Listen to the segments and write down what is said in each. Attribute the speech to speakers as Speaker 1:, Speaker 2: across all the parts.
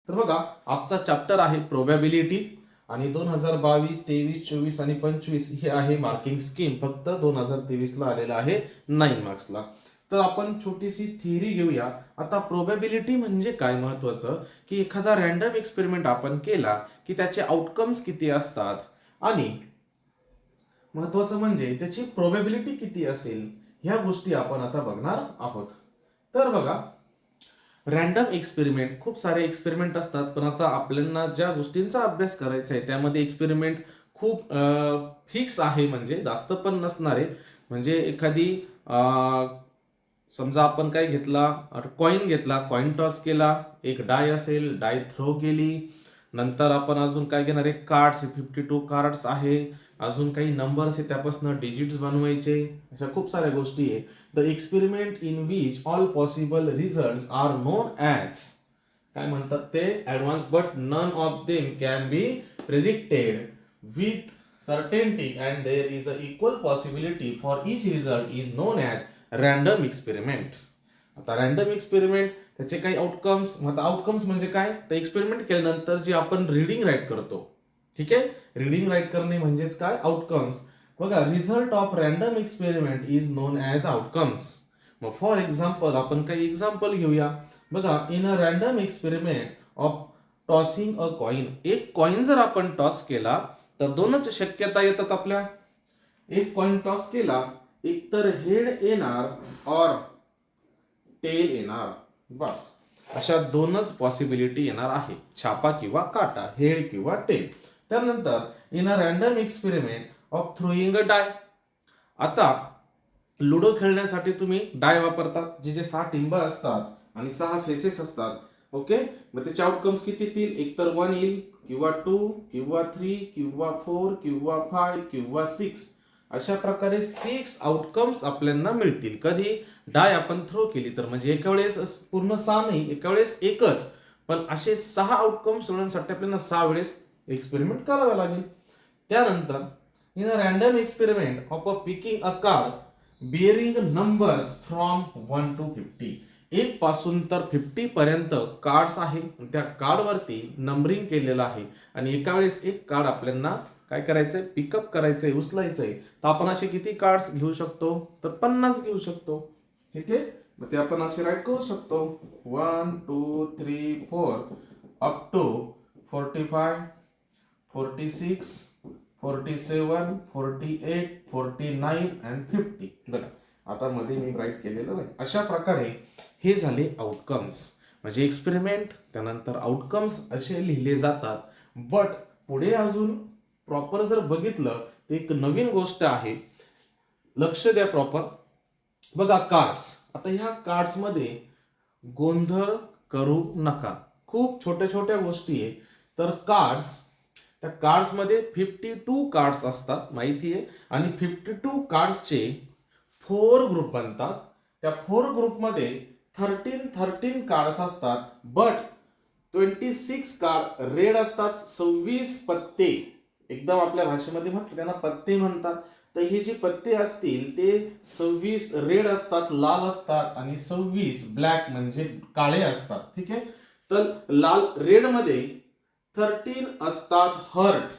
Speaker 1: तर बघा आजचा चॅप्टर आहे प्रोबॅबिलिटी आणि 2022, 23, 24 आणि 25 हे आहे मार्किंग स्कीम. फक्त 2023 ला आलेला आहे 9 मार्क्सला. तर आपण छोटीशी थिअरी घेऊया. आता प्रोबॅबिलिटी म्हणजे काय महत्वाचं, की एखादा रॅन्डम एक्सपेरिमेंट आपण केला की त्याचे आउटकम्स किती असतात आणि महत्वाचं म्हणजे त्याची प्रोबॅबिलिटी किती असेल, ह्या गोष्टी आपण आता बघणार आहोत. तर बघा रॅन्डम एक्सपेरिमेंट, खूप सारे एक्सपेरिमेंट असतात, पण आता आपल्याला ज्या गोष्टींचा अभ्यास करायचा आहे त्यामध्ये एक्सपेरिमेंट खूप फिक्स आहे, म्हणजे जास्त पण नसणार आहे. म्हणजे एखादी समजा आपण काय घेतला, कॉइन घेतला, कॉइन टॉस केला, एक डाय असेल, डाय थ्रो केली, नंतर आपण अजून काय घेणार आहे, कार्ड्स, 52 कार्ड्स आहे, अजून काही नंबर्स आहे त्यापासून डिजिट्स बनवायचे, अशा खूप साऱ्या गोष्टी आहे. The experiment in which all possible results are known as, काय म्हणतात ते, advance, but none of them can be predicted with certainty and there is an equal possibility for each result is known as random experiment. आता random experiment त्याचे काही outcomes, मग outcomes म्हणजे काय, तर एक्सपेरिमेंट केल्यानंतर जे आपण रीडिंग राईट करतो, ठीक आहे, रीडिंग राईट करणे म्हणजेच काय, आउटकम्स. बघा result of random experiment is known as outcomes. मग फॉर एक्झाम्पल आपण काही एक्झाम्पल घेऊया. बघा in a random experiment of tossing a coin, एक कॉइन जर आपण टॉस केला तर दोनच शक्यता येतात आपल्या. एक कॉइन टॉस केला, एक तर हेड येणार और टेल येणार, बस अशा दोनच पॉसिबिलिटी येणार आहे, छापा किंवा काटा, हेड किंवा टेल. त्यानंतर in a random experiment of throwing a die, आता लुडो खेळण्यासाठी तुम्ही डाय वापरतात, जे 6 टिंब असतात आणि 6 फेसेस असतात. ओके, मग त्याचे आउटकम्स किती येतील, एक तर 1 येईल किंवा 2 किंवा 3 किंवा 4 किंवा 5 किंवा 6, अशा प्रकारे 6 आउटकम्स आपल्याला मिळतील. कधी डाय आपण थ्रो केली तर, म्हणजे एका वेळेस पूर्ण 6 नाही, एका वेळेस एकच, पण असे 6 आउटकम्स मिळवण्यासाठी आपल्याला 6 वेळेस एक्सपेरिमेंट करावे लागेल. त्यानंतर in a random experiment of a picking a card bearing numbers from 1 to 50, 1 पासून तर 50 पर्यंत कार्ड्स आहे, त्या कार्डवरती नंबरिंग केलेलं आहे आणि एका वेळेस एक कार्ड आपल्याला काय करायचंय, पिकअप करायचंय, उचलायचंय. तर आपण असे किती कार्ड्स घेऊ शकतो, तर 50 घेऊ शकतो. ठीक आहे, मग ते आपण असे राईट करू शकतो, 1 2 3 4 अप टू 45 46 47 48 49 अँड 50. बघा आता मध्ये मी राईट केलेलं नाही. अशा प्रकारे हे झाले आउटकम्स, म्हणजे एक्सपेरिमेंट त्यानंतर आउटकम्स असे लिहिले जातात. बट पुढे अजून प्रॉपर जर बघितलं तर एक नवीन गोष्ट आहे, लक्ष द्या प्रॉपर. बघा कार्ड्स, आता ह्या कार्ड्स मध्ये गोंधळ करू नका, खूप छोट्या छोट्या गोष्टी आहे. तर कार्ड्स, त्या कार्ड्स मध्ये 52 कार्ड्स असतात माहिती आहे, आणि 52 कार्ड्सचे 4 ग्रुप बनतात. त्या 4 ग्रुपमध्ये 13 कार्ड्स असतात, बट 26 कार्ड रेड असतात, 26 पत्ते, एकदम आपल्या भाषेमध्ये म्हटलं त्यांना पत्ते म्हणतात. तर हे जे पत्ते असतील ते 26 रेड असतात, लाल असतात, आणि 26 ब्लॅक म्हणजे काळे असतात. ठीक आहे, तर लाल रेड मध्ये 13 असतात हर्ट.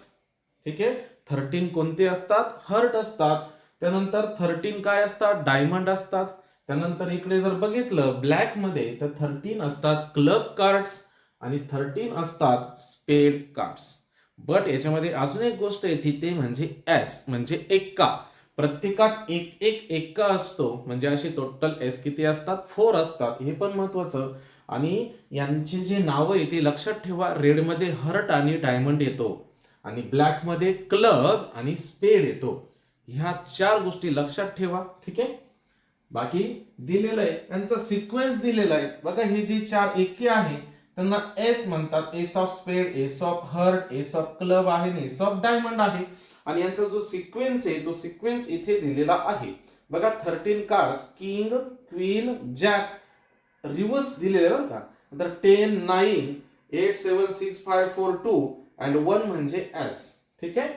Speaker 1: ठीक आहे, 13 कोणते असतात, हर्ट असतात. त्यानंतर 13 काय असतात, डायमंड असतात. त्यानंतर इकडे जर बघितलं ब्लॅक मध्ये तर 13 असतात क्लब कार्ड्स आणि 13 असतात स्पेड कार्ड्स. बट याच्यामध्ये अजून एक गोष्ट येते, ते म्हणजे एस, म्हणजे एक्का. प्रत्येकात एक एक एक्का असतो, म्हणजे असे टोटल एस किती असतात, 4 असतात, हे पण महत्वाचं. आणि यांचे जे नाव आहे ते लक्षात ठेवा, रेड मध्ये हर्ट आणि डायमंड येतो आणि ब्लॅक मध्ये क्लब आणि स्पेड येतो. ह्या 4 गोष्टी लक्षात ठेवा. ठीक आहे, बाकी दिलेलं आहे त्यांचा सिक्वेन्स दिलेला आहे. बघा हे जे 4 एके आहे त्यांना एस म्हणतात, ace of spade, ace of heart, ace of club आहे आणि एस ऑफ डायमंड आहे. आणि यांचा जो सिक्वेन्स आहे तो सिक्वेन्स इथे दिलेला आहे. बघा 13 cards, king, queen, jack reverse दिलेले बरं का. नंतर 10 9 8 7 6 5 4 2 अँड 1 म्हणजे एस. ठीक आहे,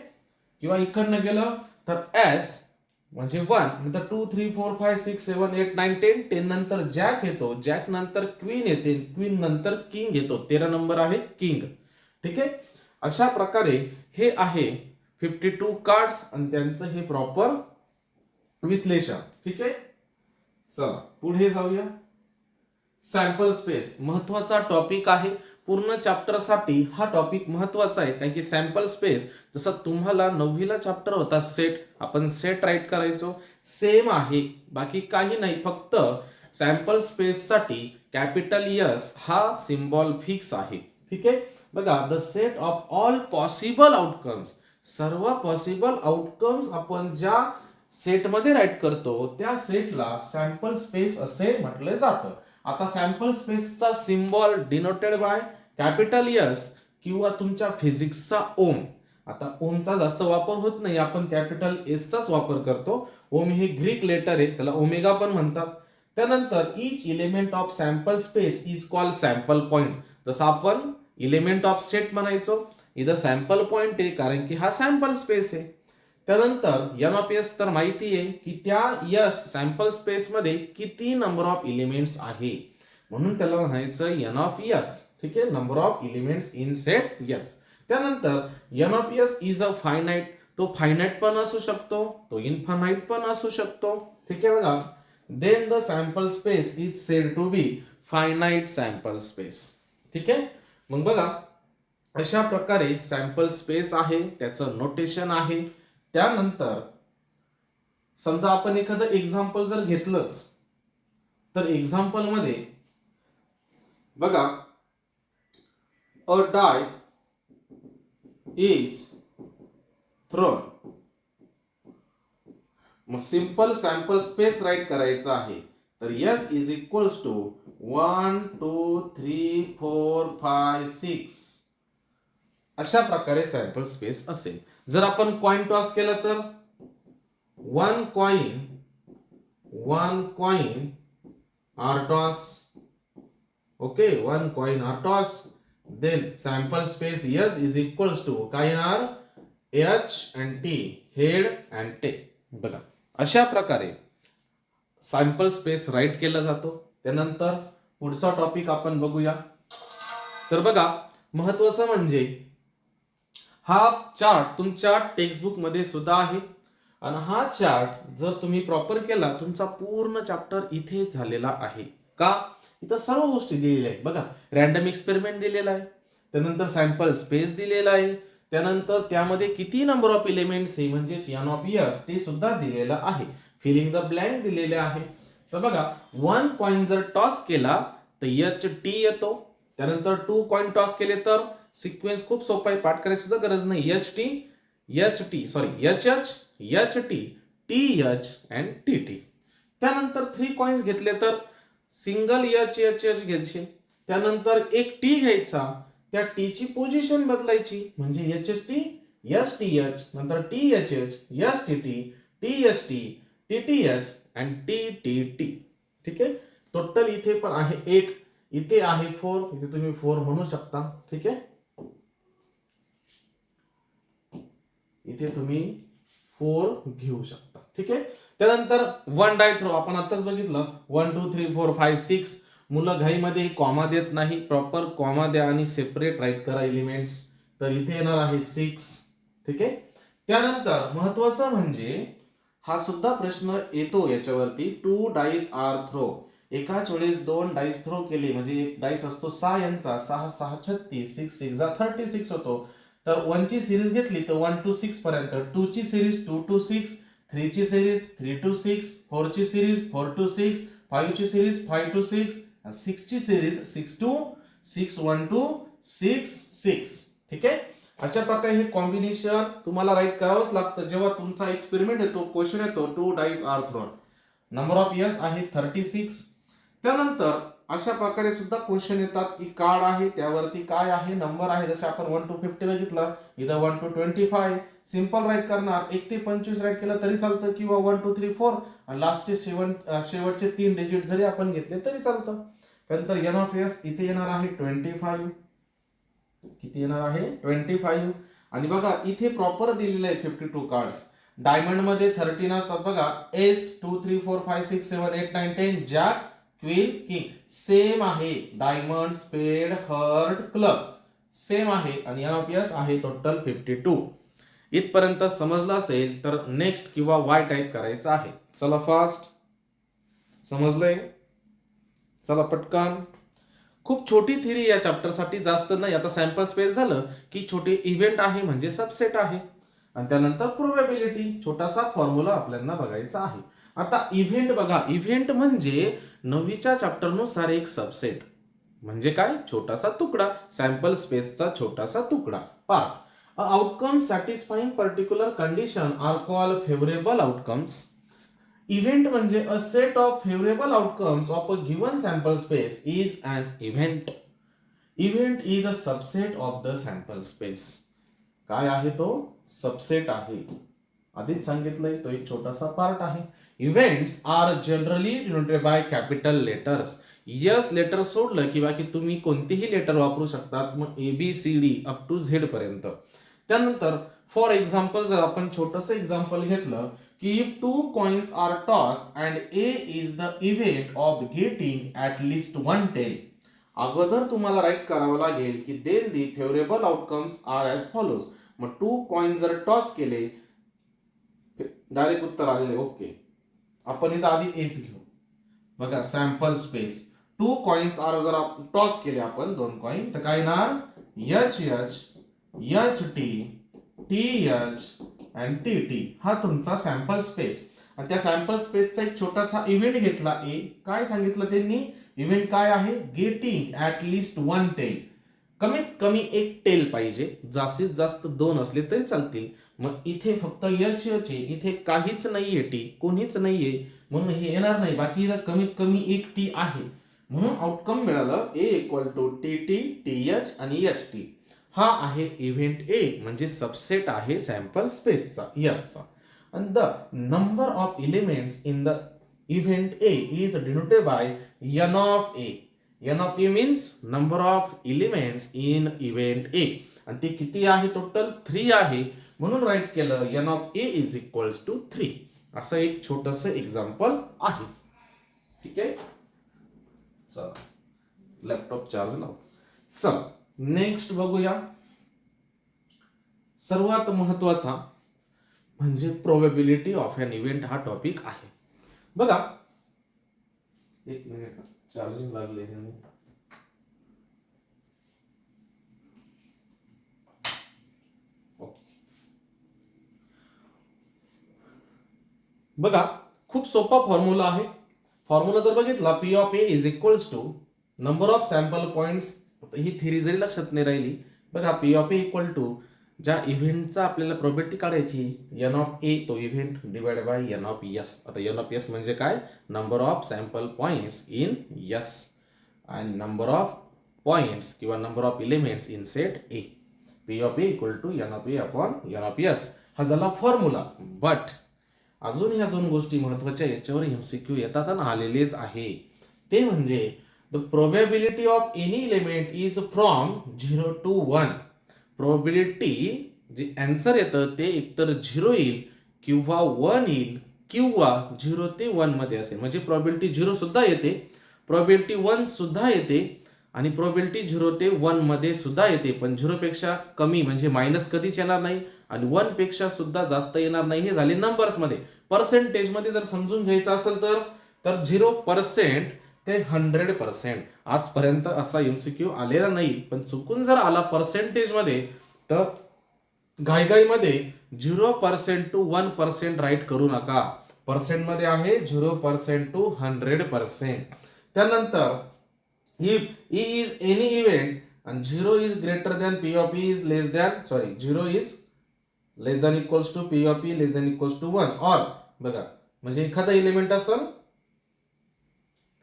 Speaker 1: किंवा इकडनं गेलं तर एस म्हणजे 1 नंतर 2 3 4 5 6 7 8 9 10 10 नंतर जॅक येतो, जॅक नंतर क्वीन येते, क्वीन नंतर किंग येतो, 13 नंबर आहे किंग. ठीक आहे. अशा प्रकारे हे आहे 52 कार्ड्स आणि त्यांचं हे प्रॉपर विश्लेषण. ठीक आहे. चला पुढे जाऊया. सॅम्पल स्पेस महत्वाचा टॉपिक आहे. पूर्ण चॅप्टरसाठी हा टॉपिक महत्वाचा आहे, कारण की सॅम्पल स्पेस जसं तुम्हाला 9वीला चॅप्टर होता सेट, आपण सेट राईट करायचो, सेम आहे. बाकी काही नाही, फक्त सॅम्पल स्पेस साठी कॅपिटल एस हा सिम्बॉल फिक्स आहे. ठीक आहे. बघा, the set of all possible outcomes, सर्व पॉसिबल आउटकम्स आपण ज्या सेटमध्ये राईट करतो त्या सेटला सॅम्पल स्पेस असे म्हटले जातं. आता sample स्पेसचा symbol denoted by capital S किंवा तुमच्या फिजिक्सचा ओम. आता ओमचा जास्त वापर होत नाही, आपण कॅपिटल एसचाच वापर करतो. ओम हे ग्रीक लेटर आहे, त्याला ओमेगा पण म्हणतात. त्यानंतर each element of sample space is called sample point. जसं आपण इलेमेंट ऑफ सेट म्हणायचो, इथं सॅम्पल पॉइंट आहे कारण की हा सॅम्पल स्पेस आहे. त्यानंतर एन ऑफ एस तर माहिती आहे की त्या एस सॅम्पल स्पेस मध्ये किती नंबर ऑफ एलिमेंट्स आहे, म्हणून त्याला म्हणायचं एन ऑफ एस. ठीक आहे, number of elements in set S. त्यानंतर N of S is a finite, तो फायनाइट पण असू शकतो, तो इन्फानाइट पण असू शकतो. ठीक आहे बघा. Then the sample space is said to be finite sample space. ठीक आहे. मग बघा, अशा प्रकारे सॅम्पल स्पेस आहे, त्याचं नोटेशन आहे. त्यानंतर समजा आपण एखादं एक्झाम्पल जर घेतलंच तर एक्झाम्पल मध्ये बघा, अ डाय इज थ्रोन. मग सिंपल सॅम्पल स्पेस राईट करायचं आहे, तर एस इज इक्वल्स टू 1 2 3 4 5 6 अशा प्रकारे सॅम्पल स्पेस असेल. जर आपण कॉइन टॉस केलं तर 1 coin are toss. Okay, 1 coin are toss. Then sample space S is equals to काय येणार, H and T, head and tail. बघा, अशा प्रकारे सॅम्पल स्पेस राईट केला जातो. त्यानंतर पुढचा टॉपिक आपण बघूया. तर बघा, महत्वाचं म्हणजे हा चार्ट तुमच्या टेक्स्टबुक मध्ये सुद्धा आहे आणि हा चार्ट जर तुम्ही प्रॉपर केला, तुमचा पूर्ण चॅप्टर इथे झालेला आहे. का? इथं सर्व गोष्टी दिलेल्या आहेत. बघा, रॅन्डम एक्सपेरिमेंट दिलेला आहे, त्यानंतर सॅम्पल स्पेस दिलेला आहे, त्यानंतर त्यामध्ये किती नंबर ऑफ एलिमेंट्स आहे म्हणजे एन ऑफ एस ते सुद्धा दिलेलं आहे, फिलिंग द ब्लँक दिलेले आहे. तर बघा, 1 कॉइन जर टॉस केला तर एच टी येतो. त्यानंतर 2 कॉइन टॉस केले तर सिक्वेन्स खूप सोपा आहे, पाठ करायची सुद्धा गरज नाही. H T sorry H T T H and T T. त्यानंतर 3 कॉइन्स घेतले तर सिंगल एच एच एच घ्यायचे, त्यानंतर एक टी घ्यायचा, त्या टी ची पोझिशन बदलायची म्हणजे H H T S T H, नंतर T H H S T T T H T T T H and T T T. ठीक आहे. टोटल इथे पण आहे 8, इथे आहे 4, इथे तुम्ही 4 म्हणू शकता. ठीक आहे, इथे तुम्ही 4 घेऊ शकता. ठीक आहे. त्यानंतर 1 डाय थ्रो आपण आताच बघितलं, 1 2 3 4 5 6. मुलं घाईमध्ये कॉमा देत नाही, प्रॉपर कॉमा द्या आणि सेपरेट राईट करा एलिमेंट्स. तर इथे येणार आहे 6. ठीक आहे. त्यानंतर महत्वाचं म्हणजे हा सुद्धा प्रश्न येतो याच्यावरती, 2 डाईस आर थ्रो. एकाच वेळेस 2 डाईस थ्रो केले म्हणजे एक डाईस असतो 6 यांचा, 6 6 36, 6 6 जा 36 होतो. तर 1 ची सिरीज घेतली तर 1 to 6 पर्यंत, 2 ची सिरीज 2 to 6, 3 ची सिरीज 3 to 6, 4 ची सिरीज 4 to 6, 5 ची सिरीज 5 to 6, 6 ची सिरीज 6 to 6 1 to 6 6. ठीक आहे. अशा प्रकारे हे कॉम्बिनेशन तुम्हाला राईट करावंच लागतं जेव्हा तुमचा एक्सपेरिमेंट येतो, क्वेश्चन येतो 2 dice are thrown. Number of S आहे 36. त्यानंतर अशा प्रकारे सुद्धा क्वेश्चन येतात की कार्ड आहे त्यावरती काय आहे, नंबर आहे. जसे आपण 1 to 50 बघितलं, इथं 1 to 25. सिंपल राईट करणार, 1 ते 25 राईट केलं तरी चालतं, किंवा 1 2 3 4 आणि लास्टचे शेवटचे 3 डिजिट जरी आपण घेतले तरी चालतं. त्यानंतर एन ऑफ एस इथे येणार आहे 25. किती येणार आहे 25. आणि बघा इथे प्रॉपर दिलेलं आहे 52 कार्ड्स. डायमंड मध्ये 13 असतात बघा, S 2 3 4 5 6 7 8 9 10, jack queen king same आहे. डायमंड स्पेड हर्ट क्लब सेम आहे आणि एस आहे टोटल 52. इथपर्यंत समजलं असेल तर नेक्स्ट किंवा वाय टाईप करायचं आहे. चला फास्ट, समजलंय? चला पटकन. खूप छोटी थिरी या चॅप्टरसाठी, जास्त नाही. आता सॅम्पल स्पेस झालं की छोटे इव्हेंट आहे म्हणजे सबसेट आहे आणि त्यानंतर प्रोबॅबिलिटी, छोटासा फॉर्म्युला आपल्याला बघायचा आहे. आता इव्हेंट बघा, इव्हेंट म्हणजे 9वीच्या चॅप्टरनुसार एक सबसेट म्हणजे काय, छोटासा तुकडा, सॅम्पल स्पेसचा छोटासा तुकडा, part. Outcome satisfying particular condition are called favourable outcomes. Event म्हणजे a set of favourable outcomes of a given sample space is an event. Event is a subset of the sample space. काय आहे तो? Subset आहे. आधीच सांगितलंय, तो एक छोटासा पार्ट आहे. Events are generally denoted by capital letters. S letter सोडलं की बाकी तुम्ही कोणतेही लेटर वापरू शकतात, मग ABCD अप टू झेड पर्यंत. त्यानंतर फॉर एक्झाम्पल जर आपण छोटंसं एक्झाम्पल घेतलं की if 2 coins are tossed and A is the event of getting at least one tail. अगोदर तुम्हाला राईट करावं लागेल की then the favourable outcomes are as follows. मग 2 coins जर टॉस केले, डायरेक्ट उत्तर आलेले ओके. आपण इथं आधी एच घेऊ बघा, सॅम्पल स्पेस 2 coins आर जर टॉस केले आपण 2 कॉइन, तर काय ना HH TH आणि TT हा तुमचा सॅम्पल स्पेस. आणि त्या सॅम्पल स्पेसचा एक छोटासा इव्हेंट घेतला ए. काय सांगितलं त्यांनी? इव्हेंट काय आहे? Getting at least one tail. कमीत कमी एक टेल पाहिजे, जास्तीत जास्त 2 असले तरी चालतील. मग इथे फक्त यच आहे, इथे काहीच नाहीये, टी कोणीच नाहीये म्हणून हे येणार नाही. बाकी कमीत कमी एक टी आहे म्हणून आउटकम मिळालं ए इक्वल टू TT TH आणि HT. हा आहे इव्हेंट ए म्हणजे सबसेट आहे सॅम्पल स्पेसचा, यसचा. आणि the number of elements in the event A is denoted by N of A. N of A means number of elements in event A. आणि ते किती आहे? टोटल 3 आहे म्हणून राईट केलं N of A is equals to 3. असं एक छोटस एक्झाम्पल आहे. ठीक आहे, चला लॅपटॉप चार्ज लाव. चला नेक्स्ट बघूया. सर्वात महत्वाचा म्हणजे प्रोबॅबिलिटी ऑफ एन इव्हेंट हा टॉपिक आहे. बघा, एक मिनिट चार्जिंग लागले. बघा, खूप सोपा फॉर्म्युला आहे. फॉर्म्युला जर बघितला P of A is equals to number of sample points. ही थिअरी जरी लक्षात नाही राहिली, बघा P of A equal to ज्या इव्हेंटचा आपल्याला प्रोबॅबिलिटी काढायची N ऑफ A तो event divide by N of S. आता N ऑफ S म्हणजे काय? Number of sample points in S आणि नंबर ऑफ पॉइंट्स किंवा number of elements in set A. P of A equal to N of A upon N of S हा झाला formula. But अजून ह्या 2 गोष्टी महत्वाच्या, याच्यावर MCQ येतात आणि आलेलेच आहे. ते म्हणजे the probability of any element is from 0 to 1. Probability जे आन्सर येतं ते एकतर 0 येईल किंवा 1 येईल किंवा 0 ते 1 मध्ये असेल. म्हणजे प्रोबॅबिलिटी 0 सुद्धा येते, प्रोबॅबिलिटी 1 सुद्धा येते आणि प्रोबॅबिलिटी 0 ते 1 मध्ये सुद्धा येते. पण 0 पेक्षा कमी म्हणजे मायनस कधीच येणार नाही आणि 1 पेक्षा सुद्धा जास्त येणार नाही. हे झाले नंबर्स मध्ये. पर्सेंटेज मध्ये जर समजून घ्यायचं असेल तर 0% ते 100%. आजपर्यंत असा MCQ आलेला नाही, पण चुकून जर आला पर्सेंटेज मध्ये तर घाईघाईमध्ये 0% to 1% राईट करू नका. पर्सेंट मध्ये आहे 0% to 100%. त्यानंतर if E is any event and 0 is greater than P of E is less than 0 is less than equals to P of E less than equals to 1 or बघा, म्हणजे एखादा element असेल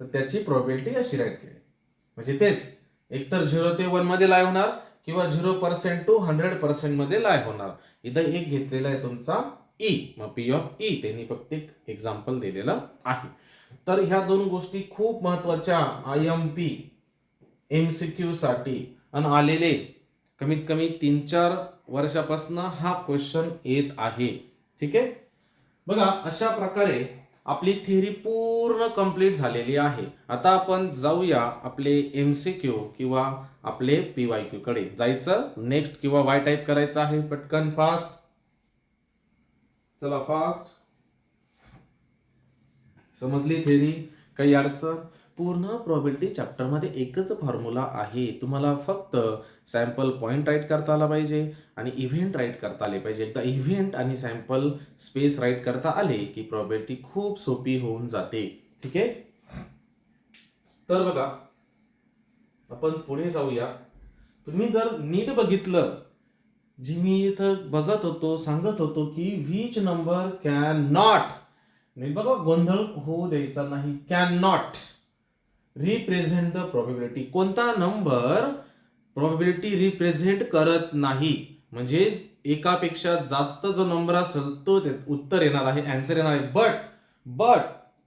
Speaker 1: तर त्याची probability अशी right केली. म्हणजे तेच एकतर 0 ते 1 मध्ये लाय होणार किंवा 0% to 100% मध्ये लाय होणार. इथं एक घेतलेला आहे तुमचा E. मग P of E त्यांनी फक्त एक एक्झाम्पल दिलेलं आहे. तर ह्या 2 गोष्टी खूप महत्वाच्या IMP MCQ साठी आणि आलेले कमीत कमी 3-4 वर्षापासून हा क्वेश्चन येत आहे. ठीक आहे. बघा अशा प्रकारे आपली थिअरी पूर्ण कंप्लीट झालेली आहे. आता आपण जाऊया आपले MCQ किंवा आपले PYQ कडे जायचं. नेक्स्ट किंवा वाय टाईप करायचं आहे. पटकन फास्ट, चला फास्ट. समजली थिअरी? काही अडचण? पूर्ण प्रोबॅबिलिटी चॅप्टर मध्ये एकच फॉर्म्युला आहे. तुम्हाला फक्त सॅम्पल पॉइंट राईट करता आला पाहिजे आणि इव्हेंट राईट करता आले पाहिजे. एकदा इव्हेंट आणि सॅम्पल स्पेस राईट करता आले की प्रोबॅबिलिटी खूप सोपी होऊन जाते. ठीक आहे. तर बघा आपण पुढे जाऊया. तुम्ही जर नीट बघितलं, जी मी इथं बघत होतो सांगत होतो की व्हिच नंबर कॅन नॉट, नीट बघा गोंधळ होऊ द्यायचा नाही, can not represent the probability. कोणता नंबर प्रोबॅबिलिटी रिप्रेझेंट करत नाही, म्हणजे एकापेक्षा जास्त जो नंबर असेल तो उत्तर येणार आहे, आन्सर येणार आहे. बट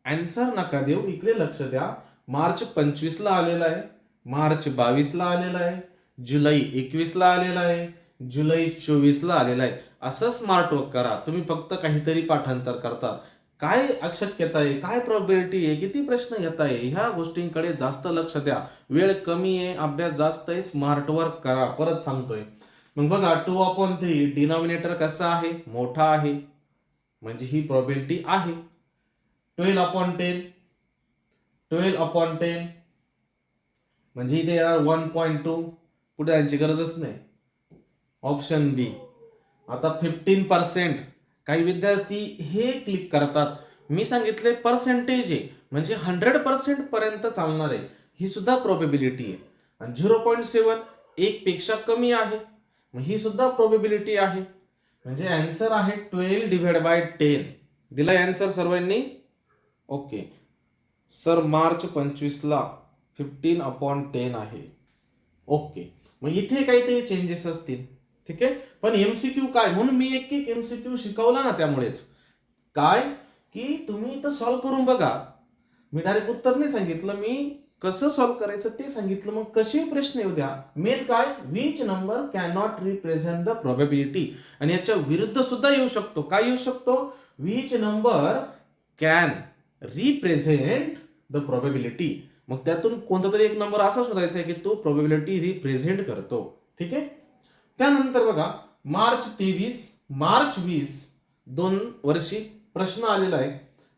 Speaker 1: आन्सर नका देऊ, इकडे लक्ष द्या. मार्च 25 ला आलेला आहे, मार्च 22 ला आलेला आहे, जुलै 21 ला आलेला आहे, जुलै 24 ला आलेला आहे. असं स्मार्ट वर्क करा. तुम्ही फक्त काहीतरी पाठांतर करता, काय अशक्यता आहे, काय प्रोबॅबिलिटी आहे, किती प्रश्न येत आहे, ह्या गोष्टींकडे जास्त लक्ष द्या. वेळ कमी आहे, अभ्यास जास्त आहे, स्मार्ट वर्क करा. परत सांगतोय. मग बघा 2/3 डिनॉमिनेटर कसा आहे, मोठा आहे, म्हणजे ही प्रोबॅबिलिटी आहे. 12/10 12/10 म्हणजे इथे 1.2, पुढे यांची गरजच नाही. ऑप्शन बी. आता 15%, काही विद्यार्थी हे क्लिक करतात. मी सांगितले पर्सेंटेज आहे, म्हणजे 100% पर्यंत चालणार आहे, ही सुद्धा प्रोबॅबिलिटी आहे. आणि 0.7 1 पेक्षा कमी आहे, मग ही सुद्धा प्रोबॅबिलिटी आहे. म्हणजे आन्सर आहे 12/10. दिलाय आन्सर सर्वांनी? ओके सर, मार्च 25 ला 15/10 आहे. ओके, मग इथे काहीतरी चेंजेस असतील. ठीक आहे. पण MCQ काय, म्हणून मी एक MCQ शिकवला ना, त्यामुळेच काय की तुम्ही इथं सॉल्व्ह करून बघा. मी डायरेक्ट उत्तर नाही सांगितलं, मी कसं सॉल्व्ह करायचं ते सांगितलं. मग कसे प्रश्न येऊ द्या. मेन काय, which number can not represent the probability. आणि याच्या विरुद्ध सुद्धा येऊ शकतो. काय येऊ शकतो, which number can represent the probability. मग त्यातून कोणता तरी एक नंबर असा शोधायचा आहे की तो प्रोबॅबिलिटी रिप्रेझेंट करतो. ठीक आहे. त्यानंतर बघा मार्च 23 मार्च 20 2 वर्षी प्रश्न आलेला आहे.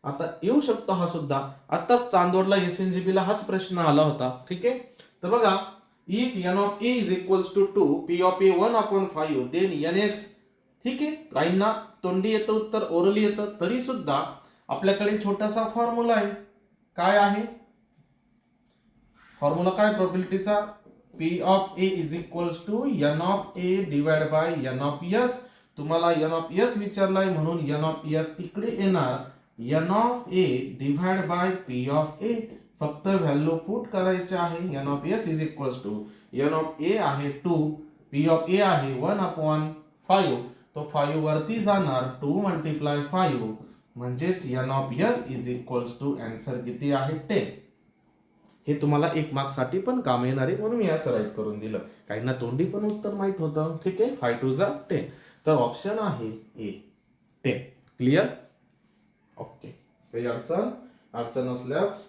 Speaker 1: आता येऊ शकतो हा सुद्धा. आताच चांदोडला SNGP ला हाच प्रश्न आला होता. ठीक आहे. तर बघा, if n of a is equals to 2 p of a 1/5 then ns. ठीक आहे. काहींना तोंडी येतं उत्तर, ओरली येतं, तरी सुद्धा आपल्याकडे छोटासा फॉर्म्युला आहे. काय आहे फॉर्म्युला, काय प्रोबॅबिलिटीचा, P of A is equals to n of A divided by n of S. तुम्हाला n of S विचारलाय म्हणून n of S इकडे येणार, n of A divided by P of A. फक्त व्हॅल्यू पुट करायचे आहे. n of S is equals to n of A आहे 2, P of A आहे 1/5. तो 5 वरती जाणार, 2 × 5 म्हणजेच n of S is equals to answer किती आहे 10. हे तुम्हाला 1 मार्क साठी पण काम येणार आहे, म्हणून मी असं राईट करून दिलं. काहींना तोंडी पण उत्तर माहित होतं. ठीक आहे. 5 2 10. तर ऑप्शन आहे ए 10. क्लिअर? ओके. काही अडचण असल्यास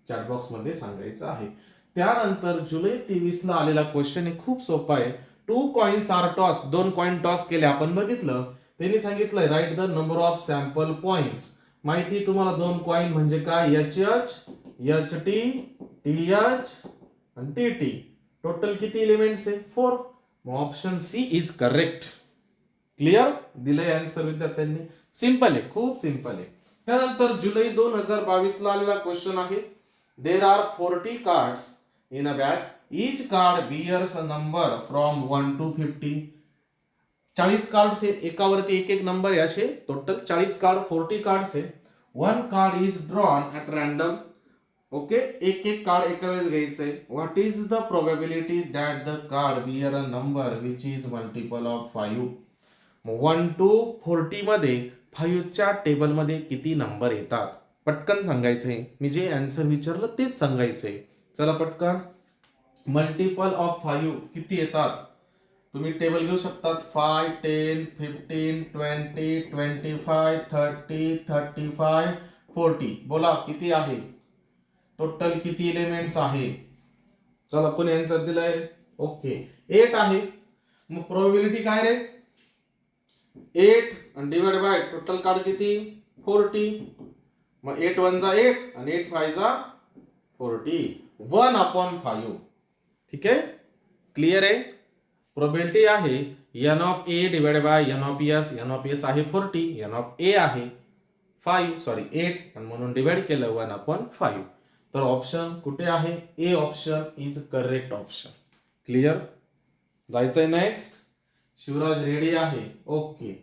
Speaker 1: चॅट बॉक्स मध्ये सांगायचं आहे. त्यानंतर जुलै 23 ला आलेला क्वेश्चन आहे, खूप सोपा आहे. 2 coins are toss, 2 coin toss केले, आपण बघितलं. त्यांनी सांगितलंय right the number of sample points. माहिती तुम्हाला 2 कॉइन म्हणजे काय, HH HT TH आणि TT. टोटल किती एलिमेंट्स आहे, 4. मग option C is correct. Clear? दिलंय आन्सर विद्यार्थ्यांनी. सिंपल आहे, खूप सिंपल आहे. त्यानंतर जुलै 2022 ला आलेला क्वेश्चन आहे. There are 40 cards in a bag. Each card bears a number from 1 to 50. 40 cards आहे, एकावरती एक एक नंबर आहे, असे टोटल 40 कार्ड, 40 कार्ड्स आहे. 1 card is drawn at random. Okay, एक एक कार्ड एका वेळेस घ्यायचंय. What is the probability that the card bear a number which is multiple of 5. 1 to 40 मध्ये 5 च्या टेबल मध्ये किती नंबर येतात, पटकन सांगायचंय. मी जे आन्सर विचारलं तेच सांगायचंय. चला पटकन. मल्टिपल ऑफ 5 किती येतात, तुम्ही टेबल घेऊ शकतात 5, 10, 15, 20, 25, 30, 35, 40. बोला किती आहे, टोटल किती एलिमेंट्स आहे? चला कोणी आन्सर दिलाय? ओके 8 आहे. मग प्रोबॅबिलिटी काय रे? 8 आणि डिवाइड बाय टोटल काढ किती 40. मग 8 1 जा 8 आणि 8 5 जा 40. 1/5. ठीक आहे, क्लिअर आहे. प्रोबॅबिलिटी आहे n of a divide by n of s. n of s आहे 40, n ऑफ a आहे 8 आणि म्हणून डिवाइड केलं 1/5. तर ऑप्शन कुठे आहे? A option is correct option. Clear. जायचंय नेक्स्ट. शिवराज रेडी आहे? ओके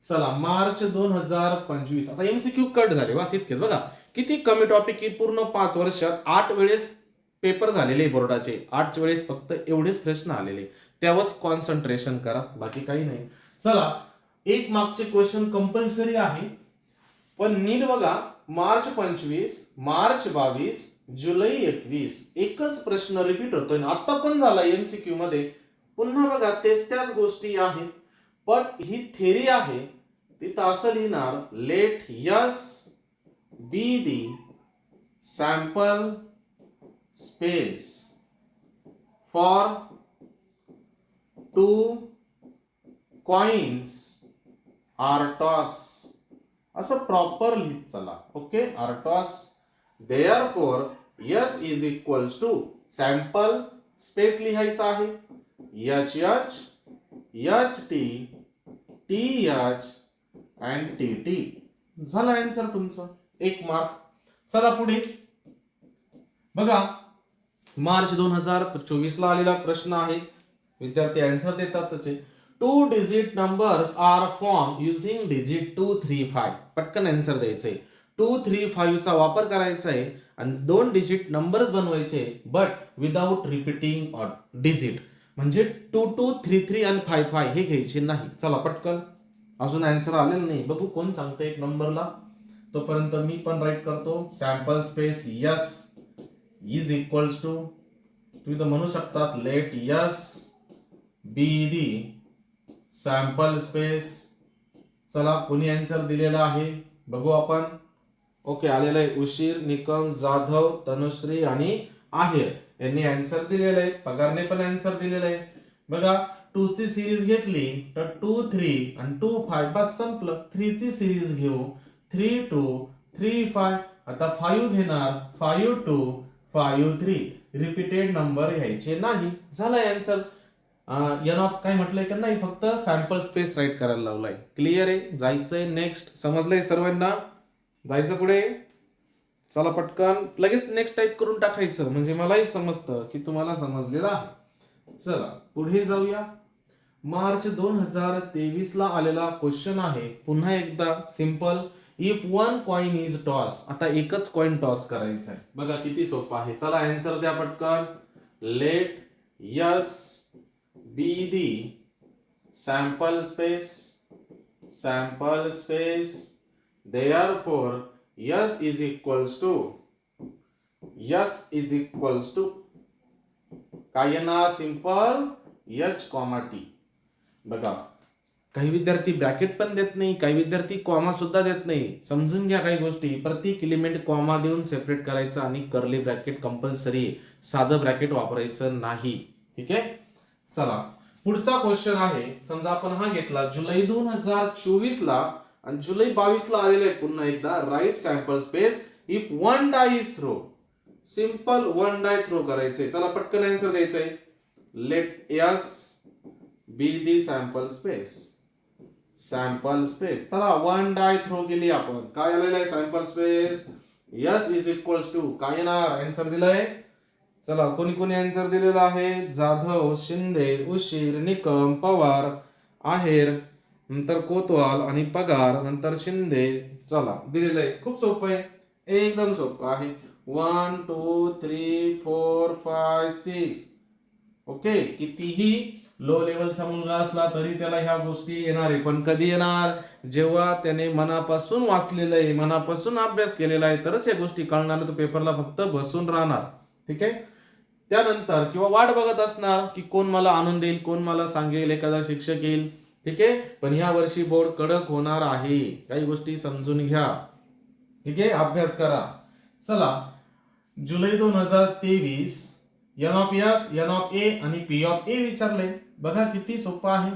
Speaker 1: चला. मार्च 2025. आता एमसीक्यू कट झाले बस इतकेच. बघा किती कमी टॉपिक की पूर्ण 5 वर्षात 8 वेळेस पेपर झालेले बोर्डाचे. 8 वेळेस फक्त एवढेच प्रश्न आलेले. त्यावरच कॉन्सन्ट्रेशन करा, बाकी काही नाही. चला एक मागचे क्वेश्चन कंपल्सरी आहे, पण नीट बघा. मार्च 25, मार्च 22, जुलै 21 एकच प्रश्न रिपीट होतोय. आता पण झाला एमसीक्यू मध्ये. पुन्हा बघा तेच त्याच गोष्टी आहेत, पण ही थेरी आहे. तिथं असं लिहिणार let S be the sample space for 2 coins are toss. असं प्रॉपर लिहित चला. Okay are toss. Therefore S is equals to sample space लिहायचं आहे H H H T T H and T T. झालं आन्सर तुमचं. 1 mark. चला पुढे बघा. मार्च 2024 ला आलेला प्रश्न आहे. विद्यार्थी आन्सर देतात त्याचे. 2 digit numbers are form using digit 2, 3, 5. पटकन आन्सर द्यायचंय. 2, 3, 5 चा वापर करायचा आहे आणि 2 डिजिट नंबर्स बनवायचे, बट विदाउट रिपीटिंग डिजिट. म्हणजे 2, 2, 3, 3 आणि 5, 5 हे घ्यायचे नाही. चला पटकन. अजून आन्सर आलेलं नाही. बघू कोण सांगतं 1 नंबरला. तोपर्यंत मी पण राईट करतो. Sample space S is equals to, तुम्ही तर म्हणू शकतात let S be the sample space. चला कोणी आन्सर दिलेला आहे बघू आपण. ओके आलेलं आहे उशीर, निकम, जाधव, तनुश्री आणि आहेर यांनी आन्सर दिलेलं आहे. पगारने पण आन्सर दिलेलं आहे. बघा 2 ची सिरीज घेतली तर 2, 3 आणि 2, 5 बस संपलं. 3 ची सिरीज घेऊ 3, 2, 3, 5. आता 5 घेणार 5, 2, 5, 3. रिपीटेड नंबर घ्यायचे नाही. झालाय आन्सर. एन ऑफ काय म्हटलंय का नाही, फक्त सॅम्पल स्पेस राईट करायला लावलाय. क्लिअर आहे. जायचंय नेक्स्ट. समजलंय सर्वांना? जायचं पुढे. चला पटकन लगेच नेक्स्ट टाईप करून टाकायचं, म्हणजे मलाही समजतं की तुम्हाला समजलेलं आहे. चला पुढे जाऊया. मार्च 2023 ला आलेला क्वेश्चन आहे. पुन्हा एकदा simple. If 1 coin is toss. आता एकच कॉइन टॉस करायचा आहे. बघा किती सोपं आहे. चला आन्सर द्या पटकन. Let S be the sample space therefore S is equals to काय येणार? Simple H comma T. बघा काही विद्यार्थी ब्रॅकेट पण देत नाही, काही विद्यार्थी कॉमा सुद्धा देत नाही. समजून घ्या काही गोष्टी. प्रत्येक एलिमेंट कॉमा देऊन सेपरेट करायचं आणि कर्ली ब्रॅकेट कंपल्सरी. साधं ब्रॅकेट वापरायचं नाही. ठीक आहे. चला पुढचा क्वेश्चन आहे. समजा आपण हा घेतला जुलै 2024 ला आणि जुलै 22 ला आलेला आहे. पुन्हा एकदा write sample space if 1 die is throw. Simple 1 die throw करायचंय. चला पटकन आन्सर द्यायचंय. Let S be the sample space. चला 1 डाय थ्रो केली आपण. काय आलेलं आहे? Sample space S is equals to काय येणार? आन्सर दिलाय. चला कोणी कोणी आन्सर दिलेला आहे? जाधव, शिंदे, उशीर, निकम, पवार, आहेर, नंतर कोतवाल आणि पगार, नंतर शिंदे. चला दिलेलं आहे. खूप सोपं आहे, एकदम सोपं आहे. 1, 2, 3, 4, 5, 6. ओके. कितीही लो लेवलचा मुलगा असला तरी त्याला ह्या गोष्टी येणार आहे. पण कधी येणार? जेव्हा त्याने मनापासून वाचलेलं आहे, मनापासून अभ्यास केलेला आहे, तरच या गोष्टी कळणार. तर पेपरला फक्त बसून राहणार. ठीक आहे. त्यानंतर किंवा वाट बघत असणार की कोण मला आणून देईल, कोण मला सांगेल, एखादा शिक्षक येईल. ठीक आहे, पण या वर्षी बोर्ड कडक होणार आहे, काही गोष्टी समजून घ्या. ठीक आहे, अभ्यास करा. चला, जुलै 2023 N of S, N of A आणि पी ऑफ ए विचारले. बघा किती सोपं आहे.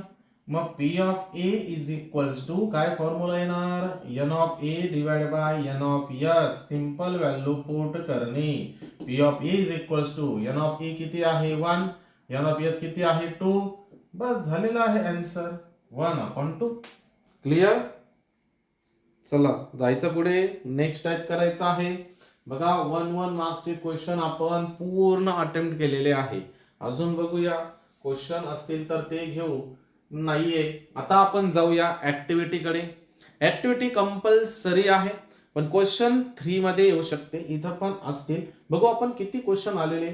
Speaker 1: मग P of A is equals to काय फॉर्म्युला येणार, N of A divide by N of S. Simple value put करणे. P of A is equals to N of A किती आहे 1, एन ऑफ एस किती आहे 2. बस झालेला आहे आन्सर 1/2. क्लिअर. चला जायचं पुढे, नेक्स्ट टाइप करायचं आहे. बघा 1 मार्कचे क्वेश्चन आपण पूर्ण अटेम्प्ट केलेले आहे. अजून बघूया, क्वेश्चन असतील तर ते घेऊ, नाहीये. आता आपण जाऊया ऍक्टिव्हिटी कडे. ऍक्टिव्हिटी कंपल्सरी आहे, पण क्वेश्चन 3 मध्ये येऊ शकते, इथं पण असतील. बघू आपण किती क्वेश्चन आलेले.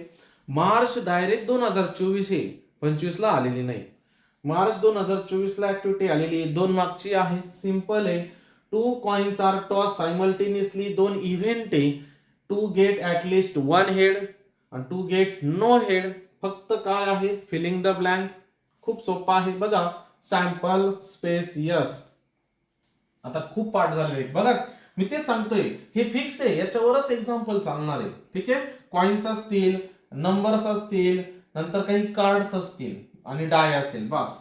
Speaker 1: मार्च डायरेक्ट 2024 आहे, 25 ला आलेली नाही. मार्च 2024 ला ऍक्टिव्हिटी आलेली 2 मार्कची आहे. सिंपल आहे. 2 coins are toss simultaneously. 2 event आहे. टू गेट ऍटलिस्ट 1 हेड आणि टू गेट नो हेड. फक्त काय आहे, फिलिंग द ब्लँक. खूप सोपा आहे. बघा, सॅम्पल स्पेस यस. आता खूप पाठ झाले बघा, मी ते सांगतोय, हे फिक्स आहे, याच्यावरच एक्झाम्पल चालणार आहे. ठीक आहे, कॉइन्स असतील, नंबर्स असतील, नंतर काही कार्ड्स असतील आणि डाय असेल. बस.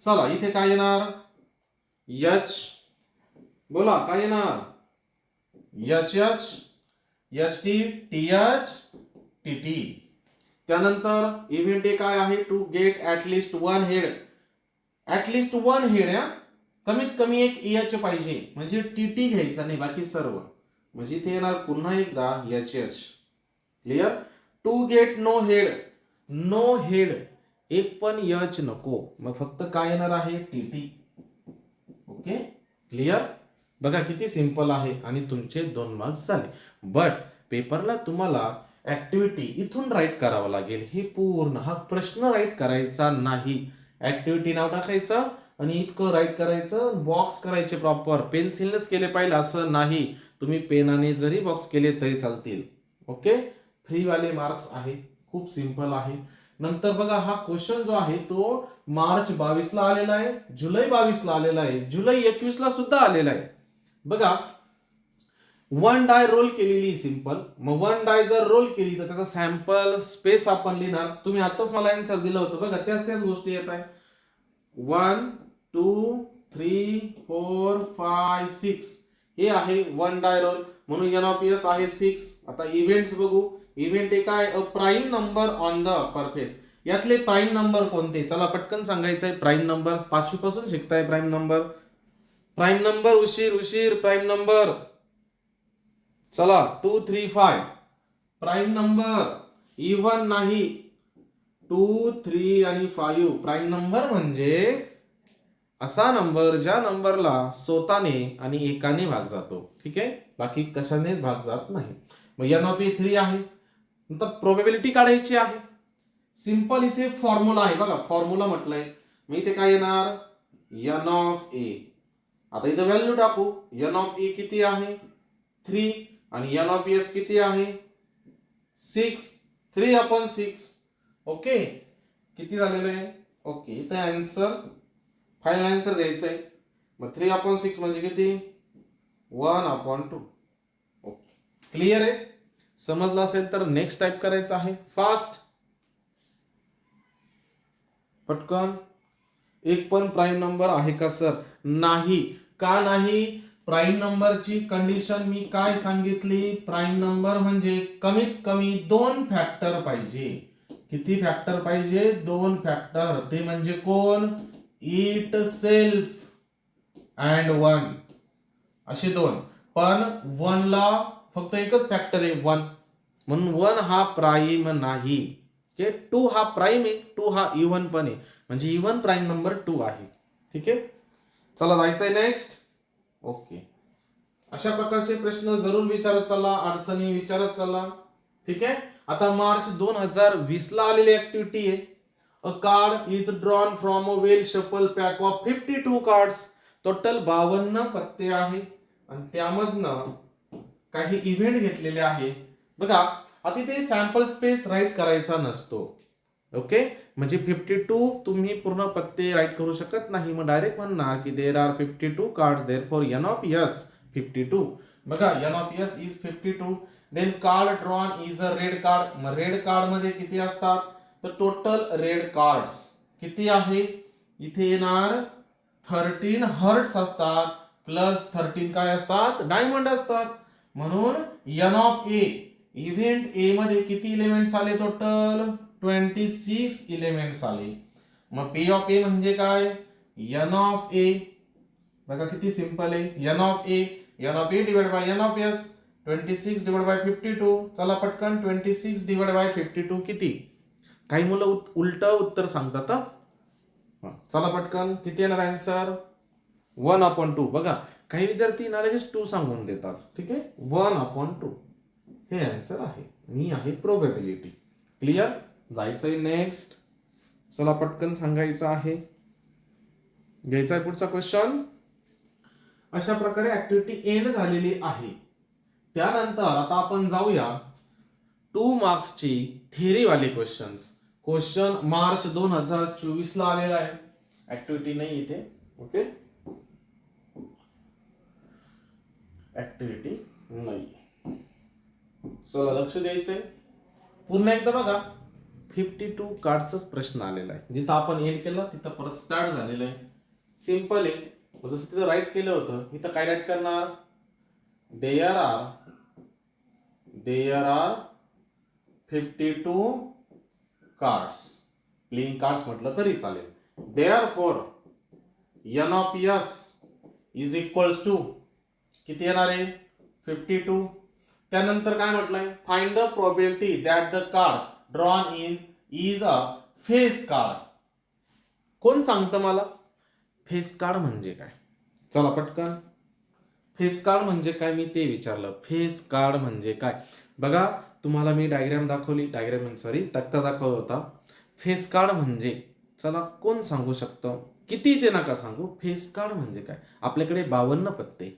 Speaker 1: चला, इथे काय येणार, एच. बोला काय येणार, H H, H T, T H, T T. त्यानंतर इव्हेंट काय आहे, to get at least 1 head. At least 1 head, या कमीत कमी एक एच पाहिजे, म्हणजे टी टी घ्यायचा नाही, बाकी सर्व. म्हणजे ते येणार पुन्हा एकदा H H. Clear. To get no head. No head एक पण एच नको, मग फक्त काय येणार आहे, टी टी. Okay, clear. बघा किती सिंपल आहे आणि तुमचे 2 मार्क्स झाले. बट पेपरला तुम्हाला ऍक्टिव्हिटी इथून राईट करावं लागेल. हे पूर्ण हा प्रश्न राईट करायचा नाही. ऍक्टिव्हिटी नाव टाकायचं आणि इतकं राईट करायचं, बॉक्स करायचे प्रॉपर. पेन्सिलनेच केले पाहिजे असं नाही, तुम्ही पेनाने जरी बॉक्स केले तरी चालतील. ओके, फ्री वाले मार्क्स आहे, खूप सिंपल आहे. नंतर बघा, हा क्वेश्चन जो आहे तो मार्च 22 ला आलेला आहे, जुलै 22 ला आलेला आहे, जुलै 21 ला सुद्धा आलेला आहे. बघा, 1 डाय रोल केलेली सिंपल. मग 1 डाय जर रोल केली तर त्याचा सॅम्पल स्पेस आपण लिहिणार. तुम्ही आताच मला आन्सर दिलं होतं बघा, त्याच गोष्टी येत आहे. 1 2 3 4 5 6 हे आहे 1 डाय रोल, म्हणून एन ऑफ एस आहे 6. आता इव्हेंट्स बघू. इव्हेंट एक आहे, अ prime number on the surface. यातले प्राईम नंबर कोणते, चला पटकन सांगायचं आहे. प्राईम नंबर 5वी पासून शिकताय. प्राईम नंबर, प्राईम नंबर, उशीर प्राईम नंबर. चला 2 3 5. प्राईम नंबर इव्हन नाही, 2 3 आणि 5. प्राईम नंबर म्हणजे असा नंबर ज्या नंबरला स्वतःने आणि एकाने भाग जातो. ठीक आहे, बाकी कशानेच भाग जात नाही. मग एन ऑफ ए 3 आहे. नंतर प्रोबॅबिलिटी काढायची आहे. सिंपल इथे फॉर्म्युला आहे बघा, फॉर्म्युला म्हटलंय. मग इथे काय येणार, एन ऑफ ए. आता इथे व्हॅल्यू टाकू. एन ऑफ ए किती आहे 3 आणि एन ऑफ एस किती आहे 6. 3/6. ओके, किती झालेलं आहे. ओके, इथे आन्सर, फायनल आन्सर द्यायचं आहे. मग 3/6 म्हणजे किती, 1/2. ओके, क्लिअर आहे. समजलं असेल तर नेक्स्ट टाइप करायचं आहे. फास्ट, पटकन. एक पण प्राईम नंबर आहे का सर, नाही. का नाही, प्राईम नंबरची कंडिशन मी काय सांगितली, प्राईम नंबर म्हणजे कमीत कमी 2 फॅक्टर पाहिजे. किती फॅक्टर पाहिजे, 2 फॅक्टर. ते म्हणजे कोण, इट सेल्फ अँड 1, असे 2. पण 1 ला फक्त एकच फॅक्टर आहे 1, म्हणून 1 हा प्राईम नाही. 2 हा प्राईम आहे, 2 हा इव्हन पण आहे, म्हणजे इव्हन प्राईम नंबर 2 आहे. ठीक आहे, चला जायचंय नेक्स्ट. ओके, अशा प्रकारचे प्रश्न जरूर विचारत चला, अडचणी विचारत चला. ठीक आहे. आता मार्च 2020 ला आलेली ऍक्टिव्हिटी आहे. अ card is drawn from a well shuffle pack of 52 cards. Total 52 पत्ते आहे आणि त्यामधनं काही इव्हेंट घेतलेले आहे. बघा, आता इथे सॅम्पल स्पेस राईट करायचा नसतो. ओके, म्हणजे 52 तुम्ही पूर्ण पत्ते राईट करू शकत नाही. मग डायरेक्ट म्हणणार की there are 52 cards, therefore N of S 52. बघा N of S is 52. Then card drawn is a red card. मग रेड कार्ड मध्ये किती असतात, तर टोटल रेड कार्ड्स किती आहे, इथे येणार 13 हर्ट्स असतात, प्लस 13 काय असतात, डायमंड असतात. म्हणून एन ऑफ ए, इव्हेंट ए मध्ये किती एलिमेंट्स आले, टोटल 26 एलिमेंट्स आले. मग पी ऑफ ए म्हणजे काय, एन ऑफ ए. बघा किती सिंपल आहे, N of A divide by N of S, 26 divide by 52. चला पटकन, 26 डिवाइड बाय 52 किती. काही मुलं उलट उत्तर सांगतात. चला पटकन, किती येणार आन्सर, 1/2. बघा काही विद्यार्थी ना लगेच 2 सांगून देतात. ठीक आहे, 1/2 हे आन्सर आहे. मी आहे प्रोबॅबिलिटी. क्लिअर, जायचंय नेक्स्ट. चला पटकन सांगायचं आहे, घ्यायचा आहे पुढचा क्वेश्चन. अशा प्रकारे ऍक्टिव्हिटी एंड झालेली आहे. त्यानंतर आता आपण जाऊया 2 मार्क्सची थेअरी वाले क्वेश्चन्स. क्वेश्चन मार्च 2024 ला आलेला आहे, ऍक्टिव्हिटी नाही इथे. ओके, ऍक्टिव्हिटी नाही. चला लक्ष द्यायचंय. पुन्हा एकदा बघा, 52 कार्डचाच प्रश्न आलेला आहे. जिथं आपण एंड केला तिथं परत स्टार्ट झालेलं आहे. सिंपल आहे. जसं तिथं राईट केलं होतं, इथं काय राईट करणार, there are 52 cards. Playing cards म्हटलं तरी चालेल. Therefore N of S is equals to किती येणार आहे, 52. त्यानंतर काय म्हटलंय, find the probability that the card drawn in is a face card. कोण सांगतं मला फेस कार्ड म्हणजे काय. चला पटकन, फेस कार्ड म्हणजे काय मी ते विचारलं. फेस कार्ड म्हणजे काय, बघा तुम्हाला मी डायग्राम दाखवली, तक्ता दाखवला होता. फेस कार्ड म्हणजे, चला कोण सांगू शकतं, किती ते नका सांगू. फेस कार्ड म्हणजे काय, आपल्याकडे 52 पत्ते.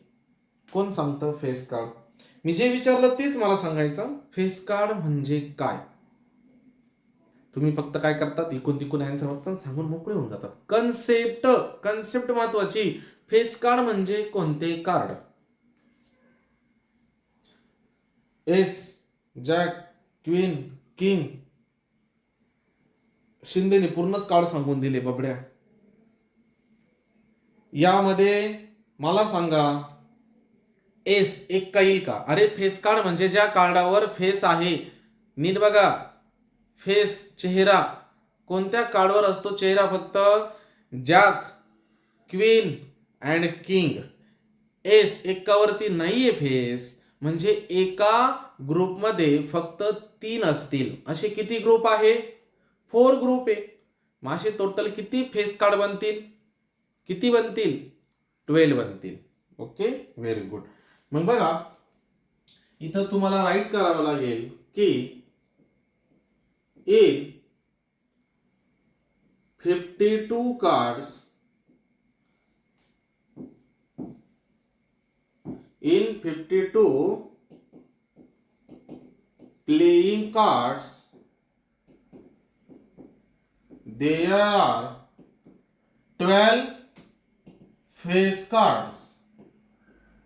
Speaker 1: कोण सांगतं फेस कार्ड, मी जे विचारलं तेच मला सांगायचं. फेस कार्ड म्हणजे काय, तुम्ही फक्त काय करतात, इकून तिकून आन्सर बघतात, सांगून मोकळे होऊन जातात. कन्सेप्ट महत्वाची. फेस कार्ड म्हणजे कोणते card, ace, jack, queen, king. शिंदेने पूर्णच कार्ड सांगून दिले बबड्या. यामध्ये मला सांगा एस एक का येईल का. अरे फेस कार्ड म्हणजे ज्या कार्डावर फेस आहे. नीट बघा, फेस चेहरा, कोणत्या कार्डवर असतो चेहरा, फक्त jack, queen and king. Ace एकावरती नाहीये फेस, म्हणजे एका ग्रुपमध्ये फक्त 3 असतील. असे किती ग्रुप आहे, 4 ग्रुप आहे. मग असे टोटल किती फेस कार्ड बनतील, किती बनतील, 12 बनतील. Okay, very good. मग बघा इथं तुम्हाला राईट करावं लागेल की in 52 cards, in 52 playing cards, there are 12 face cards.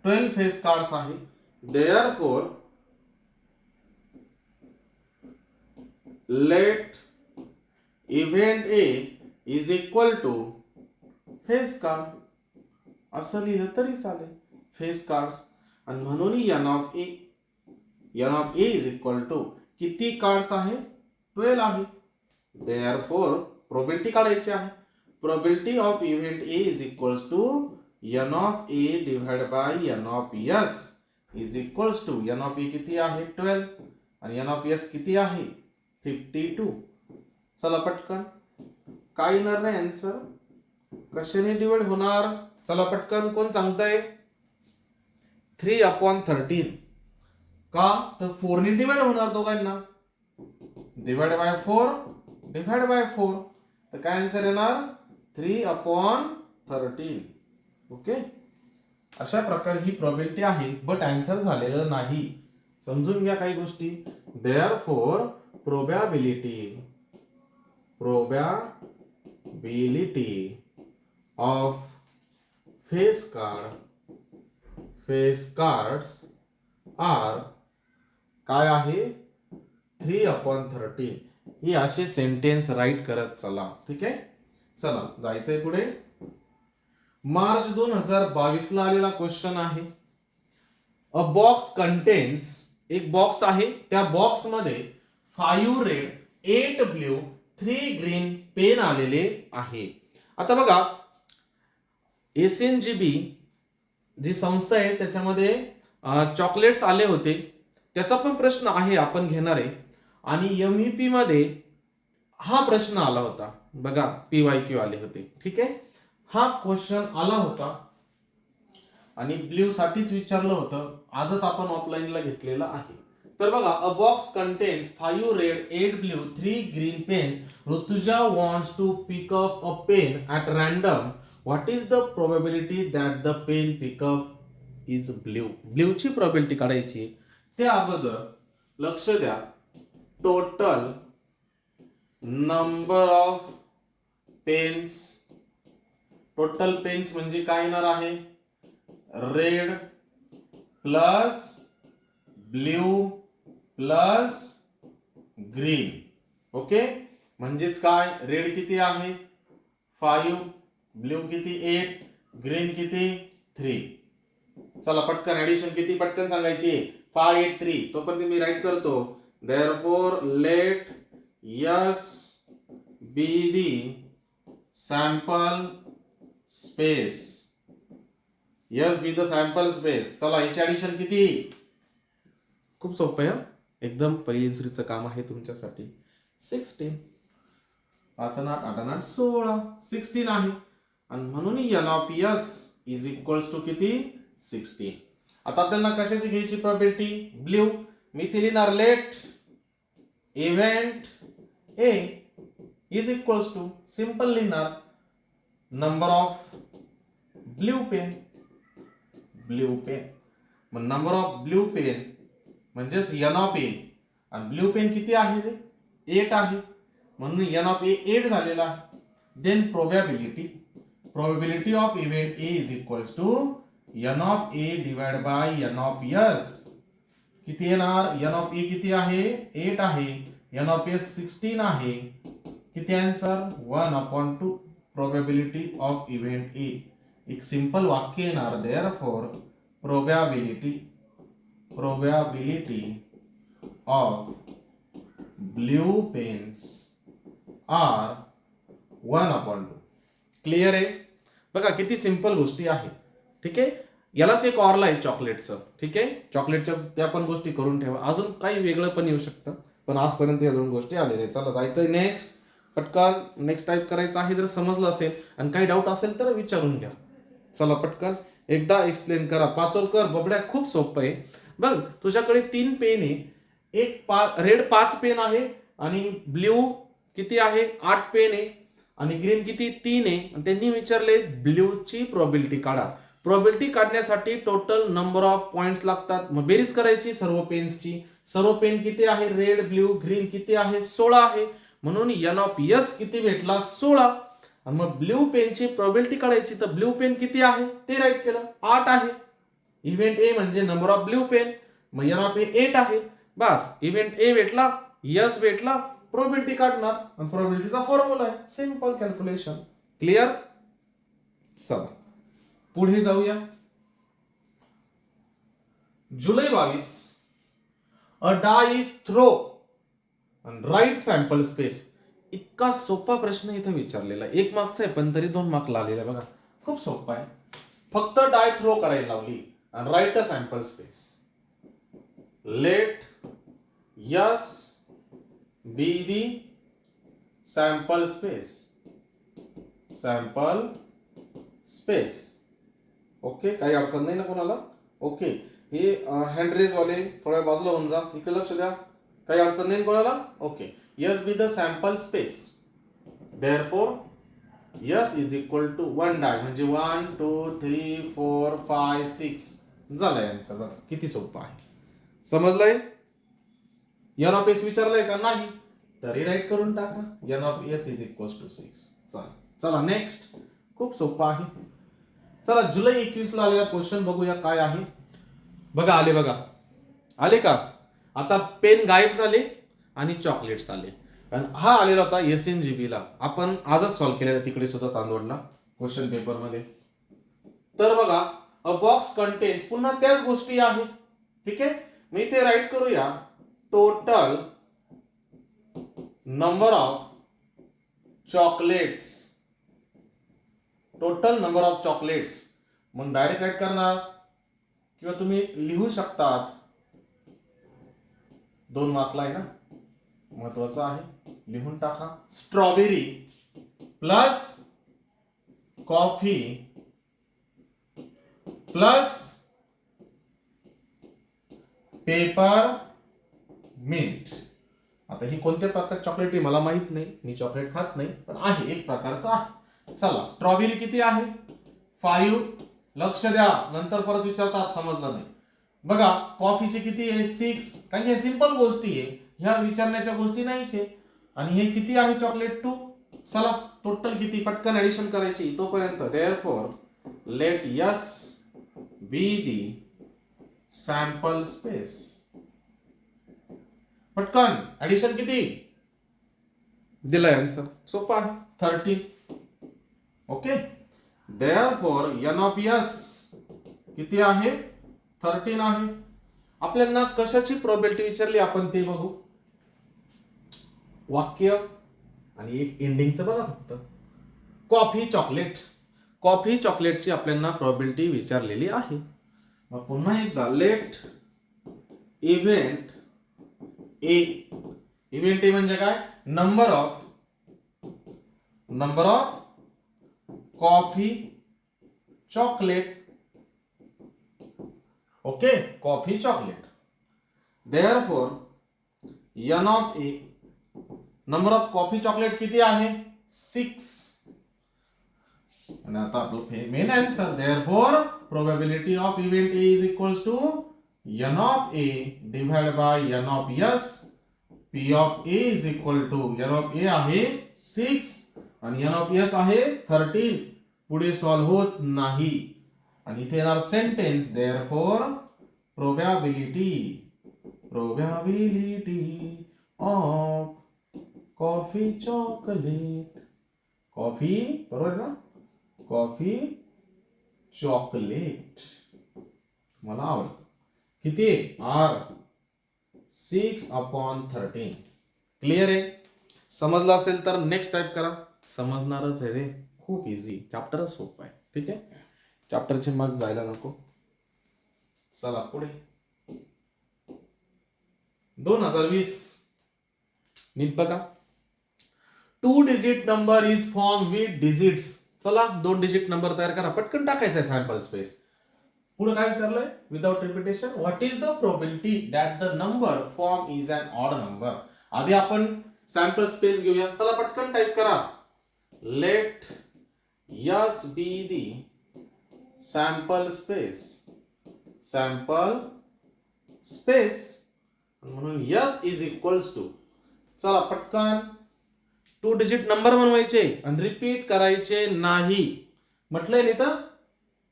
Speaker 1: 12 face cards आहे. Therefore let event A is equal to face card. असं लिहिलं तरी चालेल, फेस कार्ड्स. आणि म्हणून N of A is equal to किती कार्ड्स आहे, 12 आहे. देअरफॉर प्रोबॅबिलिटी काढायची आहे. Probability of event A is equals to N of A divide by N of S is equals to, N of A किती आहे 12 आणि एन ऑफ एस किती आहे 52. चला पटकन, काय येणार नाही आन्सर, कशाने डिवाइड होणार. चला पटकन, कोण सांगताय, 3/13. का तर 4 ने डिवाइड होणार दोघांना, डिवाइड बाय 4 डिवाइड बाय 4. तर काय आन्सर येणार 3/13. ओके, अशा प्रकारे ही प्रोबॅबिलिटी आहे, बट आन्सर झालेलं नाही. समजून घ्या काही गोष्टी. Therefore probability of face cards are काय आहे 3/13. ही असे सेंटेन्स राईट करत चला. ठीक आहे, चला जायचंय पुढे. मार्च 2022 ला आलेला क्वेश्चन आहे. अ बॉक्स कंटेन्स, एक बॉक्स आहे, त्या बॉक्स मध्ये 5 रेड 8 ब्ल्यू 3 ग्रीन पेन आलेले आहे. आता बघा, SNGB जी संस्था आहे त्याच्यामध्ये चॉकलेट्स आले होते, त्याचा पण प्रश्न आहे आपण घेणार आहे. आणि MEP मध्ये हा प्रश्न आला होता बघा, PYQ आले होते. ठीक आहे, हा क्वेश्चन आला होता आणि ब्ल्यू साठीच विचारलं होतं. आजच आपण ऑफलाईनला घेतलेला आहे. तर बघा, a box contains 5 red 8 blue 3 green pens. Rutuja wants to pick up a pen at random. What is the probability that the pen pick up is blue. ब्ल्यूची प्रोबॅबिलिटी काढायची. त्या अगोदर लक्ष द्या, total number of pens. Total pens म्हणजे काय येणार आहे, red plus blue plus green. Okay, म्हणजेच काय, रेड किती आहे 5, ब्ल्यू किती 8, ग्रीन किती 3. चला पटकन ऍडिशन किती पटकन सांगायची, 5 8 3. तोपर्यंत मी राईट करतो. Therefore let S be the sample space. S be the sample space. चला याची ऍडिशन किती, खूप सोपं आहे, एकदम पहिली दुसरीचं काम आहे तुमच्यासाठी. 16, 5 8 8 8 16, 16 आहे. आणि म्हणून NOPS इज इक्वल्स टू किती 16. आता आपल्याला कशाची घ्यायची प्रोबॅबिलिटी, ब्ल्यू. मी ती लिहिणार, let event A is equals to, simple लिहिणार, नंबर ऑफ ब्ल्यू पेन. मग नंबर ऑफ ब्ल्यू पेन म्हणजेच NOP. आणि ब्ल्यू पेन किती आहे रे, 8 आहे, म्हणून NOP 8 झालेला आहे. Then probability of event A is equals to NOP A divide by NOPS. किती येणार, NOP किती आहे 8 आहे, NOPS 16 आहे. किती answer 1/2 probability of event A. एक सिंपल वाक्य येणार, therefore probability of blue pens are 1/2. Clear आहे. बघा किती सिंपल गोष्टी आहे. ठीक आहे, यालाच एक ऑरला आहे चॉकलेटचं. ठीक आहे, चॉकलेटच्या त्या पण गोष्टी करून ठेवा. अजून काही वेगळं पण येऊ शकतं, पण आजपर्यंत या 2 गोष्टी आलेल्या आहेत. चला जायचंय नेक्स्ट. पटकन नेक्स्ट टाईप करायचं आहे. जर समजलं असेल आणि काही डाऊट असेल तर विचारून घ्या. चला पटकन एकदा एक्सप्लेन करा. पाचोलकर बबड्या, खूप सोपं आहे. बघ, तुझ्याकडे 3 पेन आहे, एक रेड 5 पेन आहे आणि ब्ल्यू किती आहे 8 पेन आहे आणि ग्रीन किती 3 आहे. आणि त्यांनी विचारले ब्ल्यूची प्रोबॅबिलिटी काढा. प्रोबॅबिलिटी काढण्यासाठी टोटल नंबर ऑफ पॉइंट्स लागतात. मग बेरीज करायची सर्व पेन्सची. सर्व पेन किती आहे, रेड ब्ल्यू ग्रीन किती आहे 16 आहे, म्हणून NOPS किती भेटला 16. आणि मग ब्ल्यू पेनची प्रोबॅबिलिटी काढायची, तर ब्ल्यू पेन किती आहे ते राईट केलं, 8 आहे. इव्हेंट A म्हणजे नंबर ऑफ ब्ल्यू पेन, मग NOP 8 आहे. बस इव्हेंट A भेटला, यस भेटला, प्रोबॅबिलिटी काढणार. आणि प्रोबॅबिलिटीचा फॉर्म्युला आहे, सिंपल कॅल्क्युलेशन. क्लिअर. चला पुढे जाऊया. जुलै 22, a die is throw and write sample space. इतका सोपा प्रश्न इथं विचारलेला आहे. 1 मार्कचा आहे पण तरी 2 मार्क लावलेला आहे. बघा खूप सोपा आहे. फक्त डाय थ्रो करायला लावली आणि write a sample space. Let S be the sample space. Okay, काही अडचण नाही ना कोणाला. ओके, हे हँड रेज वाले थोड्या बाजूला होऊन जा, इकडे लक्ष द्या, काही अडचण नाही कोणाला. Okay, S be the sample space. Therefore S is equal to 1 die म्हणजे 1 2 3 4 5 6 झालंय आन्सर. बघा किती सोपं आहे. समजलंय? एन ऑफ एस विचारलंय का? नाही. तरी राईट करून टाका. N of S is equals to 6. चला नेक्स्ट. खूप सोपं आहे. चला जुलै 21 ला आलेला क्वेश्चन बघूया काय आहे. बघा आले का? आता पेन गायब झाले आणि चॉकलेट्स आले. हा आलेला होता SNGB ला. आपण आजच सॉल्व्ह केलेला तिकडे सुद्धा चांदवडला क्वेश्चन पेपर मध्ये. तर बघा अ बॉक्स कंटेन्स पुन्हा त्याच गोष्टी आहे. ठीक आहे. मी इथे राईट करूया total number of chocolates. Total number of chocolates. मग डायरेक्ट राईट करणार किंवा तुम्ही लिहू शकतात. 2 मार्कला आहे ना, महत्वाचं आहे, लिहून टाका. Strawberry plus coffee plus peppermint. आता ही कोणत्या प्रकारची चॉकलेट आहे मला माहित नाही, मी चॉकलेट खात नाही, पण आहे एक प्रकारचं आहे. चला स्ट्रॉबेरी किती आहे? 5. लक्ष द्या, नंतर परत विचारतात समजलं नाही. बघा कॉफीची किती आहे? 6. कारण हे सिंपल गोष्टी आहे, ह्या विचारण्याच्या गोष्टी नाहीच आहे. आणि हे किती आहे चॉकलेट? 2. चला टोटल किती पटकन ऍडिशन करायची तोपर्यंत. Therefore let S be the sample space. पटकन ऍडिशन किती दिलाय आन्सर? सोपा आहे, 13. Okay. Therefore N of S किती आहे? 13 आहे. आपल्याला कशाची प्रोबॅबिलिटी विचारली आपण ते बघू. वाक्य आणि एक एंडिंगचं बघा फक्त. Coffee chocolate. कॉफी चॉकलेटची आपल्याला प्रोबॅबिलिटी विचारलेली आहे. मग पुन्हा एकदा let event A. Event A म्हणजे काय? Number of coffee chocolate. Okay, coffee chocolate. Therefore N of A number of coffee chocolate किती आहे? 6. आणि आता आपलं main answer. Therefore probability of event A is equals to N of A divide by N of S. P of A is equal to N of A आहे 6 आणि N of S आहे 13. पुढे solve होत नाही. आणि इथे येणार sentence. Therefore probability of coffee chocolate. Coffee बरोबर ना? कॉफी चॉकलेट मला आवडतं. किती? R 6/13. क्लिअर आहे? समजलं असेल तर नेक्स्ट टाइप करा. समजणारच आहे रे, खूप इझी. चॅप्टरच सोपं आहे. ठीक आहे, चॅप्टरचे मार्क जायला नको. चला पुढे. 2020 नीट बघा. 2 digit number is form with digits. चला 2 डिजिट नंबर तयार करा. पटकन टाकायचा आहे सॅम्पल स्पेस. पुढे काय विचारलंय? Without repetition what is the probability that the number form is an odd number. आधी आपण सॅम्पल स्पेस घेऊया. चला पटकन टाइप करा. Let S be the sample space म्हणून यस इज इक्वल्स टू. चला पटकन 2 डिजिट नंबर बनवायचे आणि रिपीट करायचे नाही. म्हटलंय नाही तर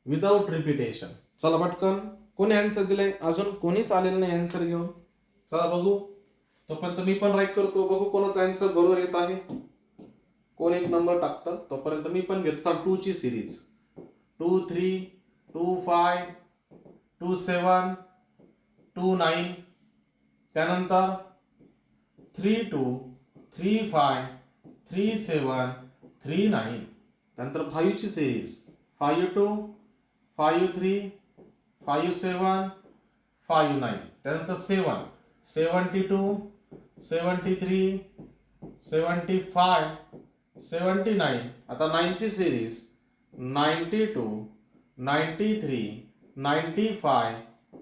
Speaker 1: विदाउट रिपिटेशन. चला पटकन. कोणी आन्सर दिलंय? अजून कोणीच आलेलं नाही आन्सर घेऊन. चला बघू. तोपर्यंत मी पण राईट करतो. बघू कोणाचा आन्सर बरोबर येत आहे. कोण एक नंबर टाकतं तोपर्यंत मी पण घेतो 2 ची सिरीज. 2 3 2 5 2 7 2 9. त्यानंतर 3 2 3 5 3 7 3 9. त्यानंतर 5 ची सिरीज. 5 2 5 3 5 7 5 9. त्यानंतर 7 72 73 75 79. आता 9 ची सिरीज. 92 93 95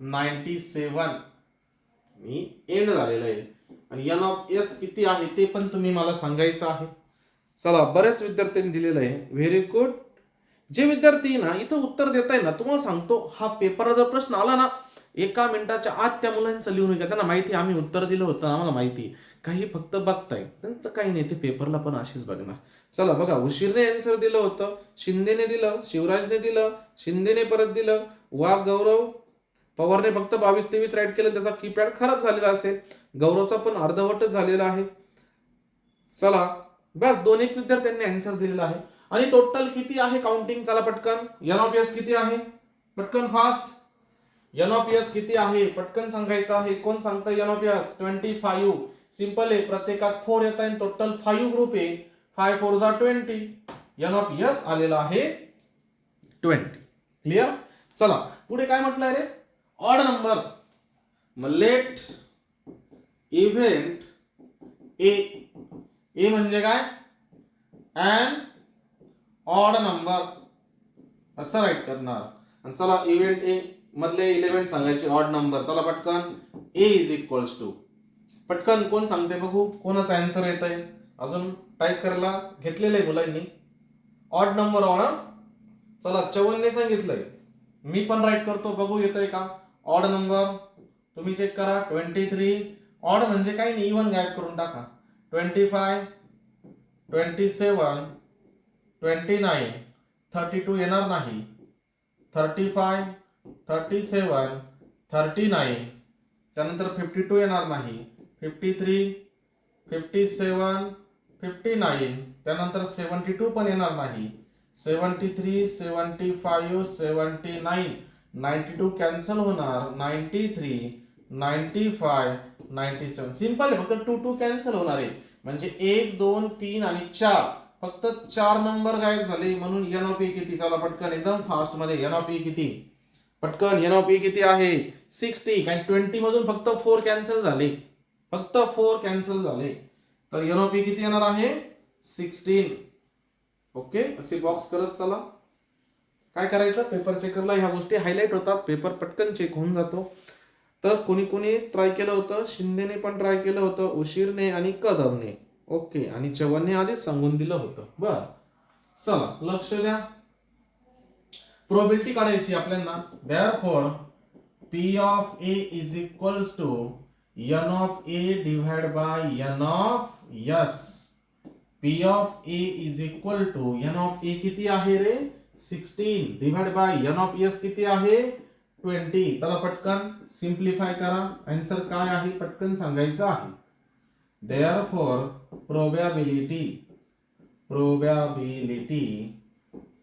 Speaker 1: 97. मी एंड झालेलं आहे. आणि एन ऑफ एस किती आहे ते पण तुम्ही मला सांगायचं आहे. चला बऱ्याच विद्यार्थ्यांनी दिलेलं आहे. Very good. जे विद्यार्थी ना इथं उत्तर देताय ना, तुम्हाला सांगतो हा पेपरचा जर प्रश्न आला ना एका मिनिटाच्या आत त्या मुलांचं लिहून घ्या. त्यांना माहिती आम्ही उत्तर दिलं होतं, आम्हाला माहिती. काही फक्त बघताय, त्यांचं काही नाही, ते पेपरला पण अशीच बघणार. चला बघा, उशीरने आन्सर दिलं होतं, शिंदेने दिलं, शिवराजने दिलं, शिंदेने परत दिलं, वाघ गौरव, पवारने फक्त 22-23 राईट केलं, त्याचा कीपॅड खराब झालेला असेल. गौरवचा पण अर्धवटच झालेला आहे. चला बस 2-1 विद्यार्थ्यांनी आन्सर दिलेला आहे. आणि टोटल किती आहे काउंटिंग? चला पटकन, एन ऑफ एस किती आहे? पटकन फास्ट, एन ऑफ एस किती आहे पटकन सांगायचं आहे. कोण सांगतं एन ऑफ एस? 25. सिंपल आहे, प्रत्येकात 4 येत आहे, टोटल 5 ग्रुप आहे. 5 4 जा 20. एन ऑफ एस आलेला आहे 20. क्लिअर? चला पुढे काय म्हटलंय रे? Odd number. मग लेट इव्हेंट ए म्हणजे काय? अँड ऑड नंबर असं राईट करणार. आणि चला इव्हेंट ए मधले इलेव्हन सांगायचे ऑड नंबर. चला पटकन, ए इज इक्वल्स टू, पटकन कोण सांगते बघू, कोणाचा आन्सर येत आहे? अजून टाईप करायला घेतलेलं आहे मुलांनी. Odd number odd. चला 54ने सांगितलंय, मी पण राईट करतो, बघू येतंय का? ऑड नंबर तुम्ही चेक करा. 23. ऑड म्हणजे काही नाही, इव्हन गायब करून टाका. 25, 27, 29, 32 येणार नाही. 35, 37, 39, त्यानंतर 52 येणार नाही. 53, 57, 59, त्यानंतर 72 पण येणार नाही. 73, 75, 79, 92 कॅन्सल होणार. 93, 95, 97. सिंपल आहे, फक्त 2 2 कॅन्सल होणार आहे. म्हणजे 1 2 3 आणि 4, फक्त 4 नंबर गायब झाले. म्हणून एन ऑफ ए किती? चला पटकन एकदम फास्ट मध्ये, एन ऑफ ए किती? पटकन एन ऑफ ए किती आहे? 60. कारण 20 मधून फक्त 4 कॅन्सल झाले, फक्त 4 कॅन्सल झाले. तर एन ऑफ ए किती येणार आहे? 16. ओके, असे बॉक्स करत चला. काय करायचं? पेपर चेकरला ह्या गोष्टी हायलाइट होतात, पेपर पटकन चेक होऊन जातो. तर कोणी कोणी ट्राय केलं होतं? शिंदेने पण ट्राय केलं होतं, उशीरने आणि कदमने. ओके, आणि चव्हाणने आधीच सांगून दिलं होतं. बर, चला लक्ष द्या. प्रोबेबिलिटी काढायची आपल्याला. Therefore P of A is equals to N of A divide by N of S. P of A is equal to N of A किती आहे रे? 16 divide by N of S किती आहे? 20. चला पटकन सिंप्लिफाय करा. आन्सर काय आहे पटकन सांगायचं आहे. Therefore probability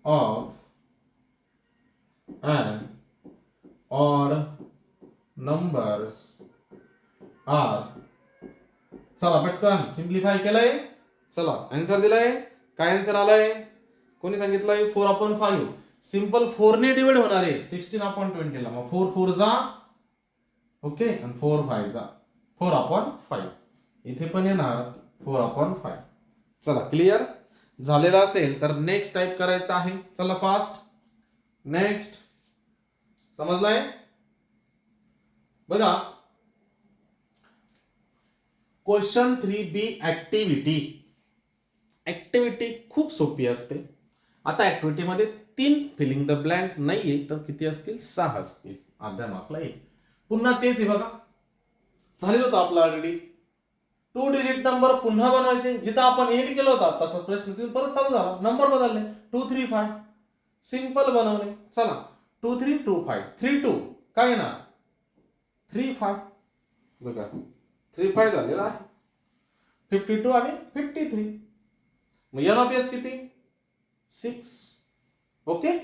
Speaker 1: of and odd numbers are. चला पटकन सिंप्लिफाय केलंय. चला आन्सर दिलाय. काय आन्सर आलाय? कोणी सांगितलंय? 4/5. सिंपल 4 ने डिवाइड होणार आहे 16/20 ला. मग 4 4 जा, ओके, आणि 4 5 जा, 4/5. इथे पण येणार 4/5. चला क्लिअर झालेला असेल तर नेक्स्ट टाइप करायचं आहे. चला फास्ट, नेक्स्ट. समजलाय? बघा, क्वेश्चन 3B ऍक्टिव्हिटी. ऍक्टिव्हिटी खूप सोपी असते. आता ऍक्टिव्हिटी मध्ये 3 फिलिंग द ब्लँक नाहीये, तर किती असतील? 6 असतील. अर्ध्या मार्कला 1. पुन्हा तेच आहे बघा, झालेलं होतं आपलं ऑलरेडी. 2 डिजिट नंबर पुन्हा बनवायचे. जिथं आपण एंड केलं होता तसा प्रश्न तिथून परत चालू झाला. नंबर बदलले. 2 3 5. सिंपल बनवले. चला 2 3 2 5 3 2 काय येणार? 3 5. बघा 3 5 झालेला आहे. 52 आणि 53. मग एन ऑफ एस किती? 6. ओके,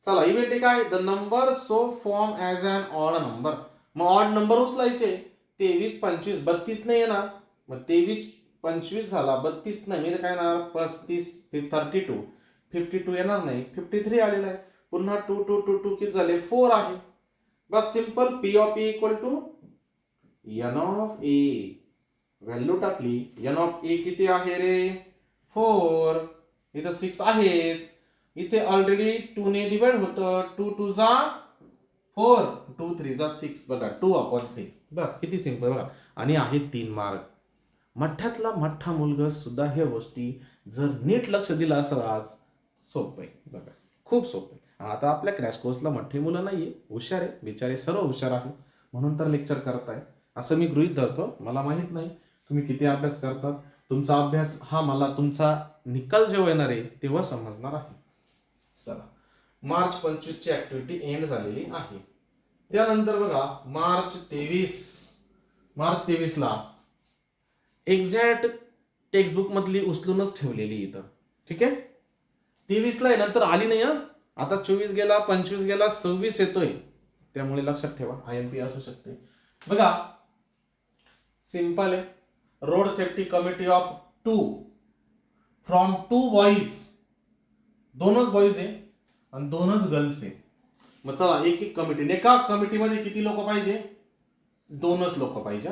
Speaker 1: चला इव्हेंट काय? The number so form as an odd number. मग ऑड नंबर उचलायचे. 23 25 32 नाही येणार. मग 23 25 झाला, 32 नाही, मी काय येणार? 35 32 52 येणार नाही, 53 आलेला आहे. पुन्हा 2 2 2 2 किती झाले? 4 आहे. बस simple P of A equal to N of A. Value टाकली. एन ऑफ ए किती आहे रे? 4. इथं 6 आहेच. इथे ऑलरेडी 2 ने डिवाइड होतं. 2 2 जा 4, 2 3 जा 6. बघा 2/3. बस किती सिंपल बघा. आणि आहे 3 मार्क. मठ्ठातला मठ्ठा मुलगा सुद्धा ह्या गोष्टी जर नीट लक्ष दिलं असं आज सोपं आहे. बघा खूप सोपं आहे. आता आपल्या क्रॅश कोर्सला मोठी मुलं नाहीये, हुशार आहे बिचारे, सर्व हुशार आहे म्हणून तर लेक्चर करताय असं मी गृहीत धरतो. मला माहित नाही तुम्ही किती अभ्यास करतात. तुमचा अभ्यास हा मला तुमचा निकाल जेव्हा येणार आहे तेव्हा समजणार आहे. चला, मार्च 25 ची ऍक्टिव्हिटी एंड झालेली आहे. त्यानंतर बघा मार्च 23 ला एक्झॅक्ट टेक्स्टबुक मधली उचलूनच ठेवलेली इथं. ठीक आहे, 23 ला आहे, नंतर आली नाही. आता 24 गेला, 25 गेला, 26 येतोय. त्यामुळे लक्षात ठेवा IMP असू शकते. बघा सिंपल आहे. Road safety committee of 2 from 2 boys, दोनच बॉईज आहे आणि दोनच गर्ल्स आहे. मग चला एक एक कमिटी, एका कमिटीमध्ये किती लोक पाहिजे? दोनच लोक पाहिजे.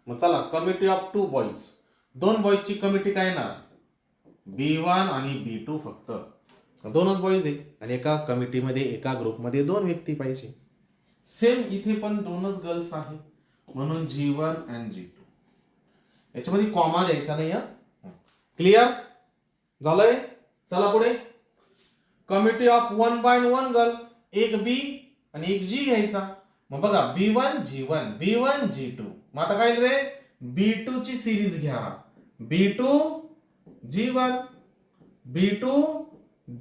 Speaker 1: मग चला कमिटी ऑफ 2 बॉईज, 2 बॉईजची कमिटी काय येणार? B1 आणि B2 फक्त. दोनच बॉईज आहे आणि एका कमिटीमध्ये एका ग्रुपमध्ये 2 व्यक्ती पाहिजे. सेम इथे पण दोनच गर्ल्स आहे म्हणून G1 आणि G2. याच्यामध्ये कॉमा द्यायचा नाही. क्लिअर झालंय? चला पुढे. कमिटी ऑफ 1 बाय 1 गर्ल, एक B आणि एक G घ्यायचा. मग बघा B1 G1, B1 G2. मग आता काय रे? B2 ची सिरीज घ्या. B2 G1, B2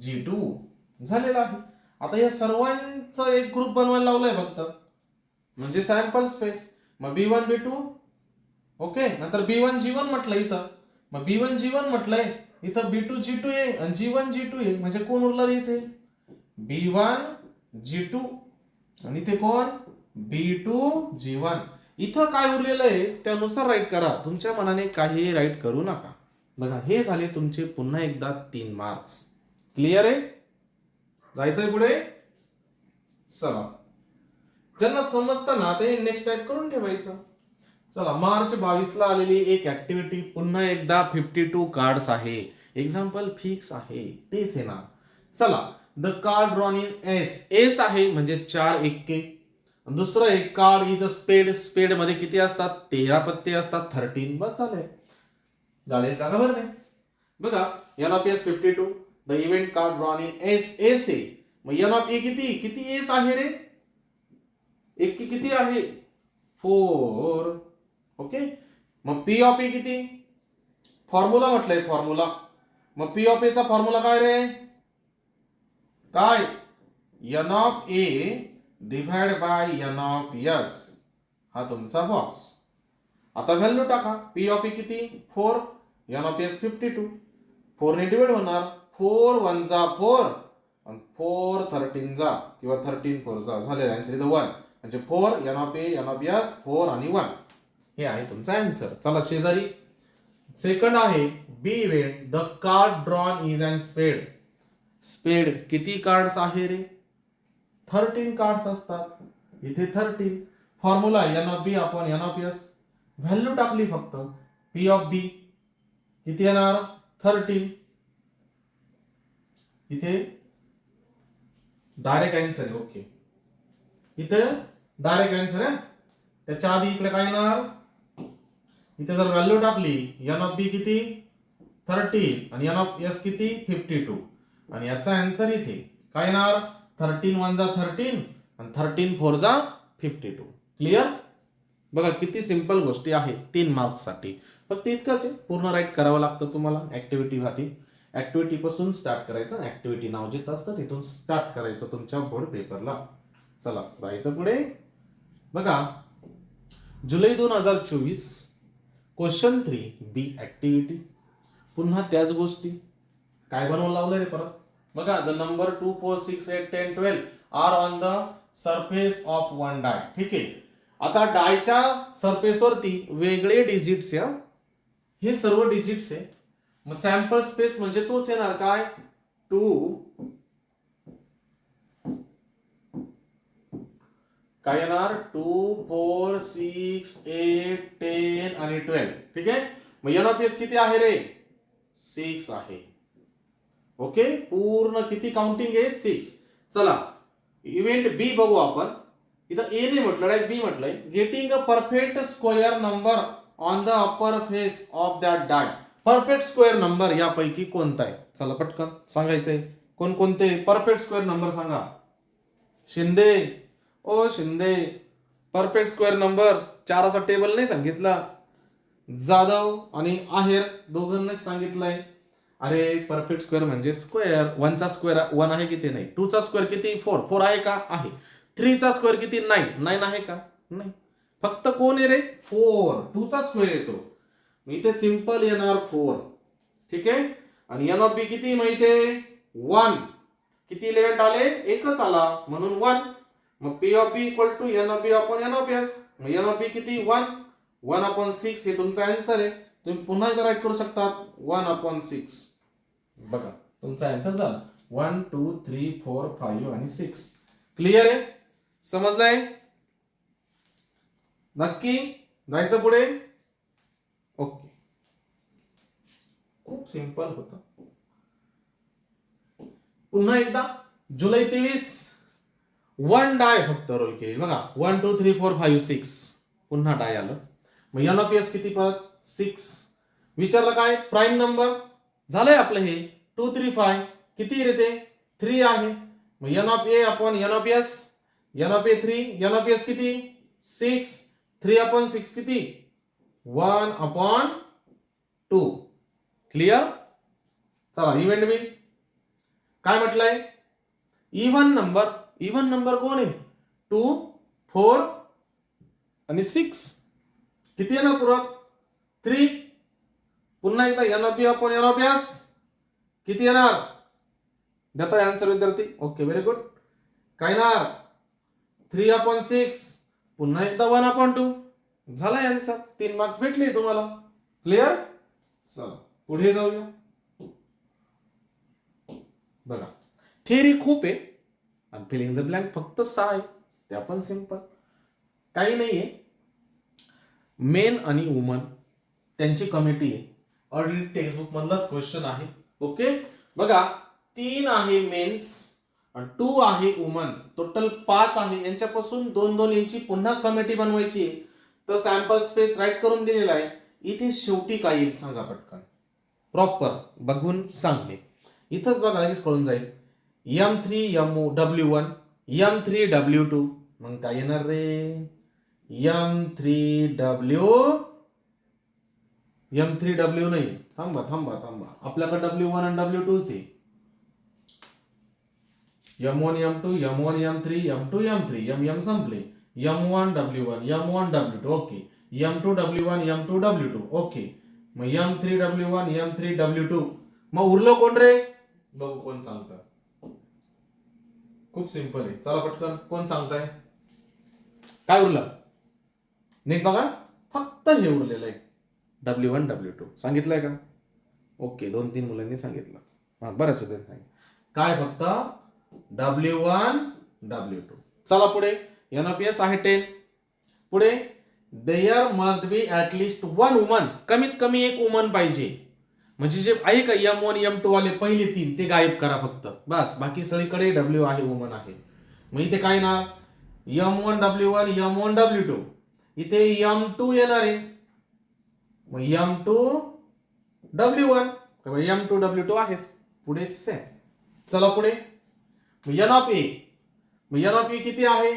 Speaker 1: G2 झालेला आहे. आता या सर्वांचा एक ग्रुप बनवायला लावलाय फक्त, म्हणजे सॅम्पल स्पेस. मग B1 B2 ओके, नंतर B1 G1 म्हटलं इथं. मग B1 G1 म्हटलंय इथं, B2 G2 आहे आणि G1 G2 आहे, म्हणजे कोण उरलं इथे? B1 G2 आणि इथे कोण? B2 G1. इथं काय उरलेलं आहे त्यानुसार राईट करा. तुमच्या मनाने काही राईट करू नका. बघा हे झाले तुमचे पुन्हा एकदा 3 मार्क्स. क्लिअर आहे? जायचंय पुढे. चला, ज्यांना समजतं ना ते नेक्स्ट टाइप करून ठेवायचं. चला, मार्च 22 ला आलेली एक ऍक्टिव्हिटी पुन्हा एकदा 52 कार्ड्स आहे. एक्झाम्पल फिक्स आहे, तेच आहे ना. चला, the card drawn in S आहे म्हणजे 4 एक्के. दुसरं एक कार्ड इज अ स्पेड. स्पेड मध्ये किती असतात? 13 पत्ते असतात, 13. बस झालंय, गाडी जागा भरणे. बघा N of S 52. The event card drawn in S आहे. मग एन ऑफ ए किती एस आहे रे? एक्के किती आहे? 4. ओके, मग पी ऑफ ए किती? फॉर्म्युला म्हटलंय फॉर्म्युला. मग पी ऑफ ए चा फॉर्म्युला काय रे? काय? N of A divide by N of S. हा तुमचा बॉक्स. आता व्हॅल्यू टाका. पी ऑफ ए किती? 4, एन ऑफ एस 52. 4 ने डिवाइड होणार. 4 1 जा 4 आणि 4 13 जा किंवा 13 4 जा, झाले आन्सर इथं 1. म्हणजे 4 N of A N of S 4 आणि 1. हे आहे तुमचा आन्सर. चला शेजारी सेकंड आहे B event. The card drawn is and spade. Spade किती कार्ड्स आहे रे? 13 कार्ड्स असतात. इथे 13. Formula N of B upon N of S. Value टाकली फक्त. पी ऑफ बी किती येणार? 13. इथे डायरेक्ट आन्सर आहे. ओके, इथे डायरेक्ट आन्सर आहे. त्याच्या आधी इकडे काय येणार? इथे जर व्हॅल्यू टाकली एन ऑफ बी किती? 13 आणि एन ऑफ एस किती? 52. आणि याचा आन्सर इथे काय येणार? 13 1 जा 13 आणि 13 4 जा 52. क्लिअर? बघा किती सिंपल गोष्टी आहे 3 मार्क्स साठी. फक्त इतकंच आहे, पूर्ण राईट करावं लागतं तुम्हाला ऍक्टिव्हिटी साठी. ऍक्टिव्हिटी पासून स्टार्ट करायचं. ऍक्टिव्हिटी नाव जिथं असतं तिथून स्टार्ट करायचं तुमच्या बोर्ड पेपरला. चला जायचं पुढे. बघा जुलै 2024 क्वेश्चन 3 बी ऍक्टिव्हिटी. पुन्हा त्याच गोष्टी. काय बनवून लावलंय रे परत? बघा the number 2 4 6 8 10 12 are on the surface of one die. ठीक आहे, आता डायच्या सरफेस वरती वेगळे डिजिट्स आहे. हे सर्व डिजिट्स आहे. मग सॅम्पल स्पेस म्हणजे तोच येणार काय? 2 काय येणार? 2 4 6 8 10 आणि 12. ठीक आहे, मग एन ऑफ एस किती आहे रे? 6 आहे. ओके, पूर्ण किती काउंटिंग आहे? 6. चला इव्हेंट बी बघू आपण. इथं ए ने म्हटलं, राईट बी म्हटलंय. Getting a perfect square number on the upper face of that die. Perfect square number यापैकी कोणता आहे? चला पटकन सांगायचंय. कोणकोणते परफेक्ट स्क्वेअर नंबर सांगा. शिंदे, ओ शिंदे, परफेक्ट स्क्वेअर नंबर 4चा टेबल नाही सांगितला. जाधव आणि आहेर दोघांनाच सांगितलंय. अरे परफेक्ट स्क्वेअर म्हणजे स्क्वेअर. 1चा स्क्वेअर 1 आहे किती? नाही. 2चा स्क्वेअर किती? 4. 4 आहे का? आहे. 3चा स्क्वेअर किती? 9. 9 आहे का? नाही. फक्त कोण आहे रे? 4. 2चा स्क्वेअर येतो. मी इथे सिंपल येणार 4. ठीक आहे. आणि एन ऑफ बी किती माहितीये? 1. किती एलिमेंट आले? एकच आला म्हणून 1. मग P of B equal to N of B upon N of S. मग एन ऑफ बी किती? 1. 1/6 हे तुमचा आन्सर आहे. तुम्ही पुन्हा एकदा राईट करू शकता 1/6. बघा तुमचा आन्सर झाला 1 2 3 4 5 आणि 6. क्लिअर आहे? समजलंय? नक्की जायचं पुढे? ओके. खूप सिंपल होतं. पुन्हा एकदा जुलै 23 1 डाय फक्त रोल केली. बघा 1 2 3 4 5 6 पुन्हा डाय आलं. मग एन ऑफ एस किती? परत 6. विचारलं काय? Prime number. झालंय आपलं हे 2 3 5 किती येते? 3 आहे. मग N of A upon N of S. N of A 3. N of S किती? 6. 3/6 किती? 1/2. क्लिअर? चला इव्हेंट बिल काय म्हटलंय? Even number. इव्हन नंबर कोण आहे? 2 4 आणि 6. किती येणार पुरत? 3. पुन्हा एकदा N of B upon N of S किती येणार? देता आन्सर विद्यार्थी? Okay very good. काय ना 3/6. पुन्हा एकदा 1/2. झाला आन्सर. 3 मार्क्स भेटले तुम्हाला. क्लिअर? चला पुढे जाऊया. बघा थेअरी खूप आहे आणि फिलिंग द ब्लँक फक्त 6 आहे. त्या पण सिंपल काही नाहीये. मेन आणि वुमन त्यांची कमिटी आहे. ऑलरेडी टेक्स्टबुक मधलाच क्वेश्चन आहे. ओके बघा 3 आहे मेन्स आणि 2 आहे वुमन्स. टोटल 5 आहे. यांच्यापासून 2-2 इंची पुन्हा कमिटी बनवायची. तर सॅम्पल स्पेस राईट करून दिलेला आहे. इथे शेवटी काय येईल सांगा पटकन. प्रॉपर बघून सांगणे. इथंच बघा लगेच कळून जाईल. M3 W1 M3 W2. मग काय येणार रे? M3W नाही. थांबा आपल्याकडे W1 आणि W2 चे M1 M2 M1 M3 M2 M3 M संपले. M1 W1 M1 W2 okay. M2 W1 M2 W2 okay. मग M3 W1 M3 W2. मग उरलं कोण रे? बघू कोण सांगतं. खूप सिंपल आहे. चला पटकन कोण सांगताय? काय उरलं? नीट बघा. फक्त हे उरलेलं आहे W1 W2. सांगितलंय का? ओके 2-3 मुलांनी सांगितलं. हा बऱ्याच होते काय? फक्त W1 W2. चला पुढे. एन ऑफ एस आहे 10. पुढे देयर मस्ट बी ऍटलिस्ट 1 वुमन. कमीत कमी एक वुमन पाहिजे. म्हणजे जे आहे का M1 M2 वाले पहिले 3 ते गायब करा फक्त. बस बाकी सगळीकडे W आहे वुमन आहे. मग इथे काय ना M1 W1 M1 W2. इथे M2 येणार आहे. मग M2 W1 M2 W2 आहेच. पुढे सेम. चला पुढे एन ऑफ ए. मग एन ऑफ ए किती आहे?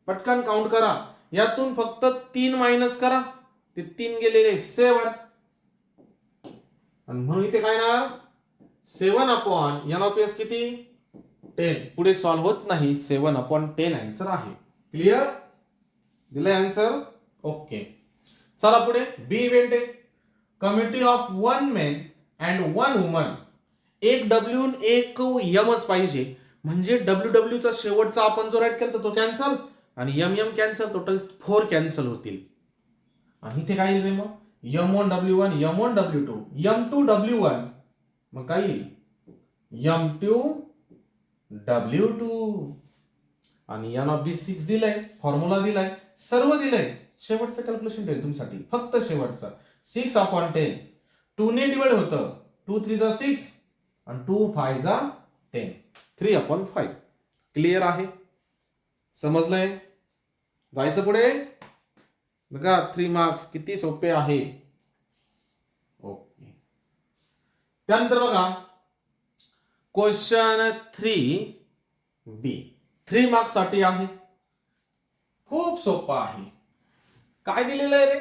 Speaker 1: पटकन काउंट करा. यातून फक्त 3 मायनस करा. ते 3 गेलेले 7. आणि म्हणून इथे काय ना 7/, एन ऑफ एस किती? 10. पुढे सॉल्व्ह होत नाही. 7/10 आन्सर आहे. क्लिअर? दिलाय आन्सर? ओके. चला पुढे बी इव्हेंट आहे. Committee of 1 men and 1 woman. एक W एक Mच पाहिजे. म्हणजे WW चा शेवटचा आपण जो राईट केला तो कॅन्सल आणि MM कॅन्सल. टोटल 4 कॅन्सल होतील. आणि इथे काय येईल रे मग? M1 W1 M1 W2 M2 W1. मग काय येईल? M2 W2. आणि एन ऑफ बी 6 दिलाय. फॉर्म्युला दिलाय. सर्व दिलंय. शेवटचं कॅल्क्युलेशन ठेवेल तुमच्यासाठी. फक्त शेवटचं 6/10. 2 ने डिवाइड होतं. 2 3 जा 6 आणि 2 5 जा 10. 3/5. क्लिअर आहे? समजलंय? जायचं पुढे. बघा 3 मार्क्स किती सोपे आहे. ओके. त्यानंतर बघा क्वेश्चन 3B 3 मार्क्स साठी आहे. खूप सोपा आहे. काय दिलेलं आहे रे?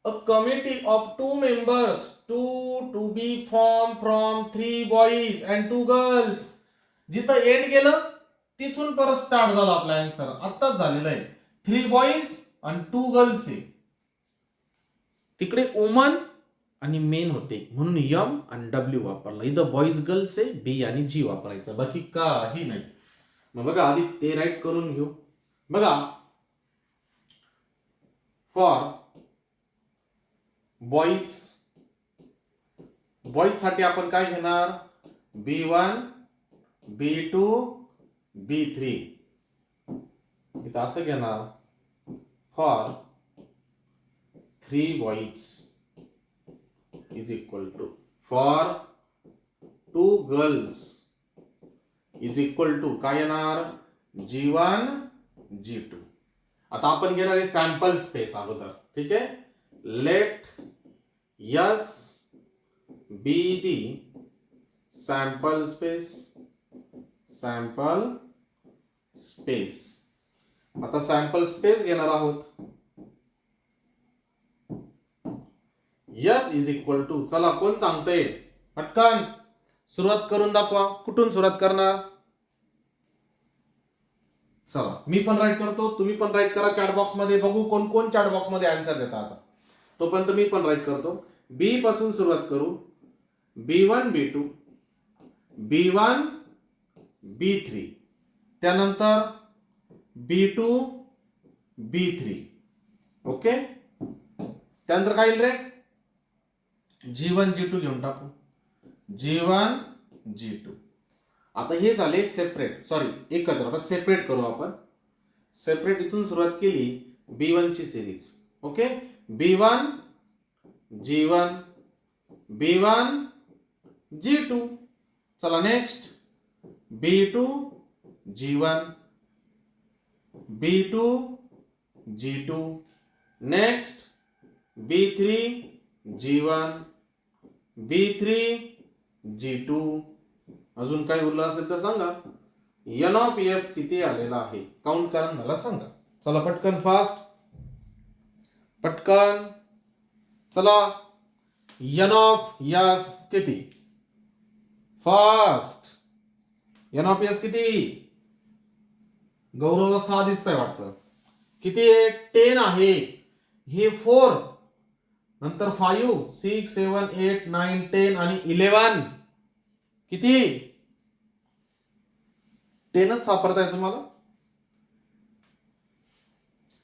Speaker 1: A committee of 2 members to be form from 3 boys and 2 girls. जिथं एंड गेलं तिथून परत स्टार्ट झाला आपला आन्सर. आत्ताच झालेलं आहे. 3 बॉईज आणि 2 गर्ल्स आहे. तिकडे वुमन आणि मेन होते म्हणून एम आणि डब्ल्यू वापरला. इथं बॉईज गर्ल्स आहे, बी आणि जी वापरायचं, बाकी काही नाही. मग बघा आधी ते राईट करून घेऊ. बघा फॉर बॉईज साठी आपण काय घेणार? B1 B2 B3. इथं असं घेणार for 3 boys is equal to for 2 girls is equal to काय येणार? G1 G2. आता आपण घेणार आहे सॅम्पल स्पेस अगोदर. ठीक आहे. Let S be the sample space. आता सॅम्पल स्पेस घेणार आहोत. S इज इक्वल टू, चला कोण सांगतंय? पटकन सुरुवात करून दाखवा. कुठून सुरुवात करणार? चला मी पण राईट करतो, तुम्ही पण राईट करा चॅट बॉक्स मध्ये. बघू कोण कोण चॅट बॉक्स मध्ये आन्सर देता. आता तोपर्यंत मी पण राईट करतो. बी पासून सुरुवात करू. B1 B2 B1 B3 त्यानंतर B2 B3. ओके. त्यानंतर काय येईल रे? G1 G2 घेऊन टाकू. G1 G2. आता हे झाले सेपरेट, सॉरी एकत्र. आता सेपरेट करू आपण. सेपरेट इथून सुरुवात केली B1 ची series. Okay. B1 G1 B1 G2. चला next B2 G1 B2 G2. Next B3 G1 B3 G2. अजून काय उरलं असेल तर सांगा. N ऑफ S किती आलेला आहे काउंट करा, मला सांगा. चला पटकन फास्ट पटकन. चला N ऑफ S किती? फास्ट. N ऑफ S किती? गौरवला 6 दिसतंय वाटतं. किती आहे? 10 आहे. हे 4 नंतर 5 6 7 8 9 10 आणि 11 किती? 10च सापडताय तुम्हाला.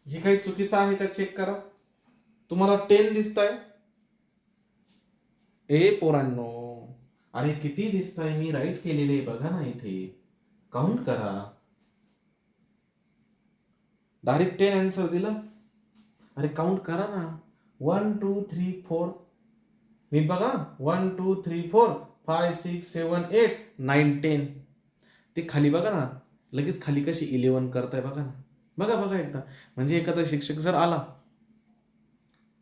Speaker 1: हे काही चुकीचं आहे का चेक करा. तुम्हाला 10 दिसतंय. ए पोरांनो, अरे किती दिसतंय? मी राईट केलेले बघा ना इथे. काउंट करा. डायरेक्ट 10 आन्सर दिलं. अरे काउंट करा ना. 1 2 3 4. मी बघा 1 2 3 4 5 6 7 8 9 10. ते खाली बघा ना, लगेच खाली कशी 11 करताय बघा ना. बघा एकदा. म्हणजे एखादा शिक्षक जर आला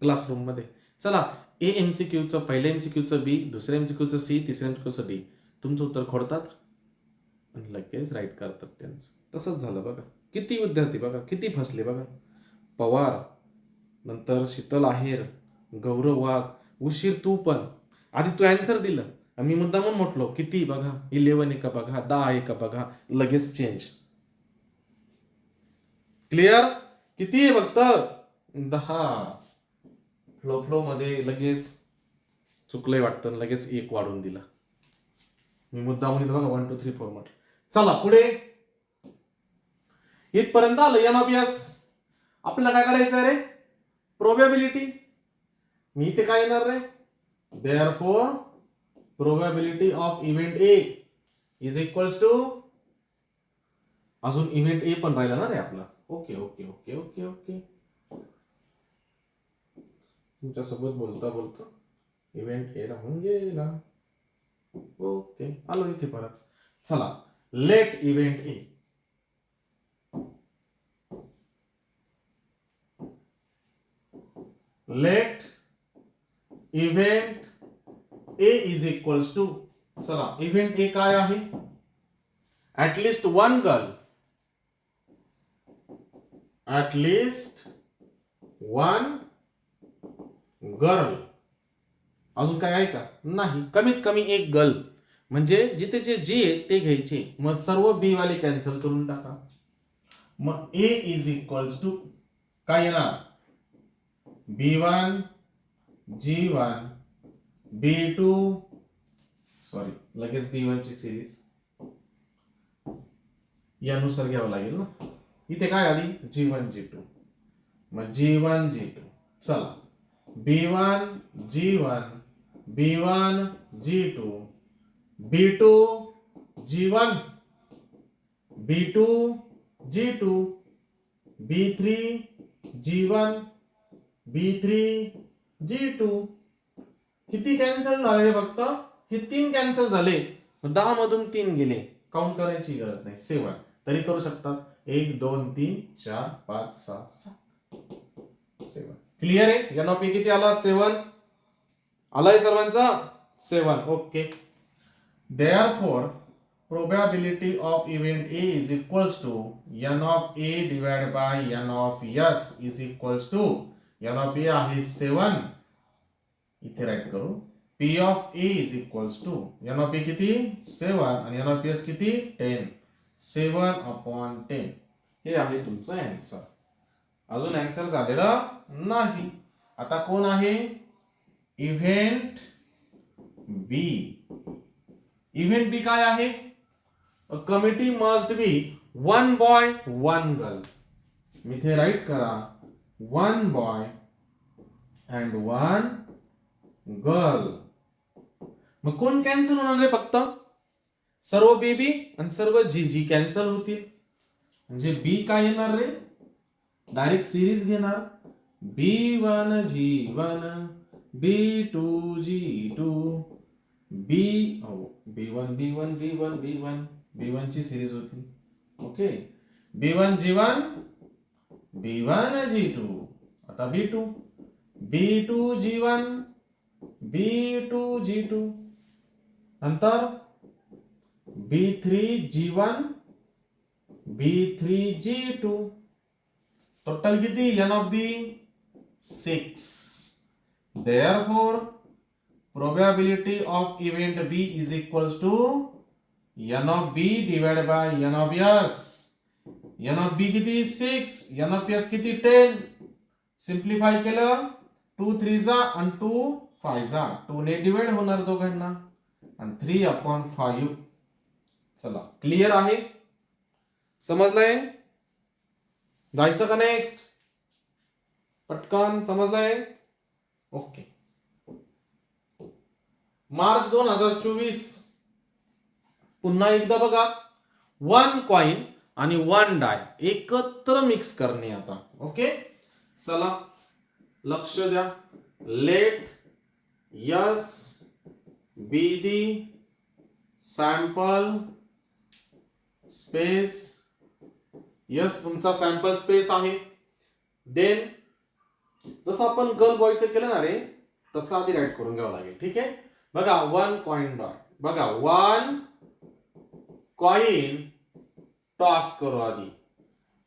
Speaker 1: क्लासरूम मध्ये, चला ए MCQचं, पहिल्या MCQचं B, दुसऱ्या MCQचं C, तिसऱ्या MCQचं D, तुमचं उत्तर खोडतात आणि लगेच राईट करतात त्यांचं. तसंच झालं बघा. किती विद्यार्थी बघा किती फसले बघा. पवार, नंतर शीतल आहेर, गौरव वाघ, उशीर तू पण. आधी तू आन्सर दिलं आणि मी मुद्दामून म्हटलो किती बघा, 11 आहे का बघा, 10 आहे का बघा, लगेच चेंज. क्लिअर? किती आहे फक्त 10. फ्लो मध्ये लगेच चुकलंय वाटतं, लगेच 1 वाढून दिला. मी मुद्दामून बघा 1 2 3 4 म्हटलं. चला पुढे. इथपर्यंत आलं N ऑफ S. आपल्याला काय करायचं रे? प्रोबॅबिलिटी. मी इथे काय येणार रे? Therefore probability of event A is equals to, अजून इव्हेंट A पण राहिला ना रे आपला. Okay okay okay okay okay. तुमच्यासोबत बोलता बोलता इव्हेंट A राहून गेला. ओके आलो इथे परत. चला let event A. Let event A is equals to, चला इव्हेंट ए काय आहे? At least one girl, at least one girl. अजून काय आहे का? नाही. कमीत कमी एक गर्ल, म्हणजे जिथे जे जी आहे ते घ्यायचे. मग सर्व बी वाले कॅन्सल करून टाका. मग ए इज इक्वल्स टू काय येणार? B1 G1 B2, सॉरी लगेच B1 ची सिरीज यानुसार घ्यावं लागेल ना. इथे काय आली? G1 G2. मग G1 G2. चला B1 G1 B1 G2 B2 G1 B2 G2 B3 G1 B3 G2. किती कॅन्सल झाले? फक्त हे 3 कॅन्सल झाले. 10 मधून 3 गेले. काउंट करायची गरज नाही. 7 तरी करू शकतात. 1 2 3 4 5 6 7. 7 क्लिअर आहे? एनओपी किती आला? 7 आलाय सर्वांचा? 7. Okay. Therefore probability of event A is equals to n of A divided by n of S is equals to n of A आहे 7. इथे राईट करू. P of A is equals to n of A किती? 7 आणि n of S किती? 10. 7/10. हे आहे तुमचं answer. अजून आन्सर झालेला नाही. आता कोण आहे? Event B. इव्हेंट बी काय आहे? A committee must be one boy, one girl. मी इथे राईट करा. One boy and one girl. मग कोण कॅन्सल होणार आहे? फक्त सर्व बेबी आणि सर्व जी जी कॅन्सल होतील. म्हणजे बी काय येणार रे? डायरेक्ट सिरीज घेणार. B1 G1 B2 G2 B1 B1 B1 B1 B1 ची सिरीज होती. Okay. B1 G1 B1 G2. आता B2 B2 G1 B2 G2. नंतर B3 G1 B3 G2. Total किती? n of B 6. Therefore probability of event B is equals to n of B divided by n of S. n of B किती? 6. n of S किती? 10. Simplify केलं 2 3 जा आणि 2 5 जा. 2 ने divide होणार दोघांना आणि 3/5. चला क्लिअर आहे? समजलंय? जायचं का नेक्स्ट? पटकन समजलंय? ओके. मार्च 2024. पुन्हा एकदा बघा. 1 कॉइन आणि 1 डाय एकत्र मिक्स करणे आता. ओके. चला लक्ष द्या. Let S be the sample space. S तुमचा सॅम्पल स्पेस आहे. देन जसं आपण गर्ल बॉयचं केलं ना रे, तसं आधी राईट करून घ्यावं लागेल. ठीक आहे. बघा 1 कॉइन डॉय. बघा 1 कॉइन टॉस करू आधी.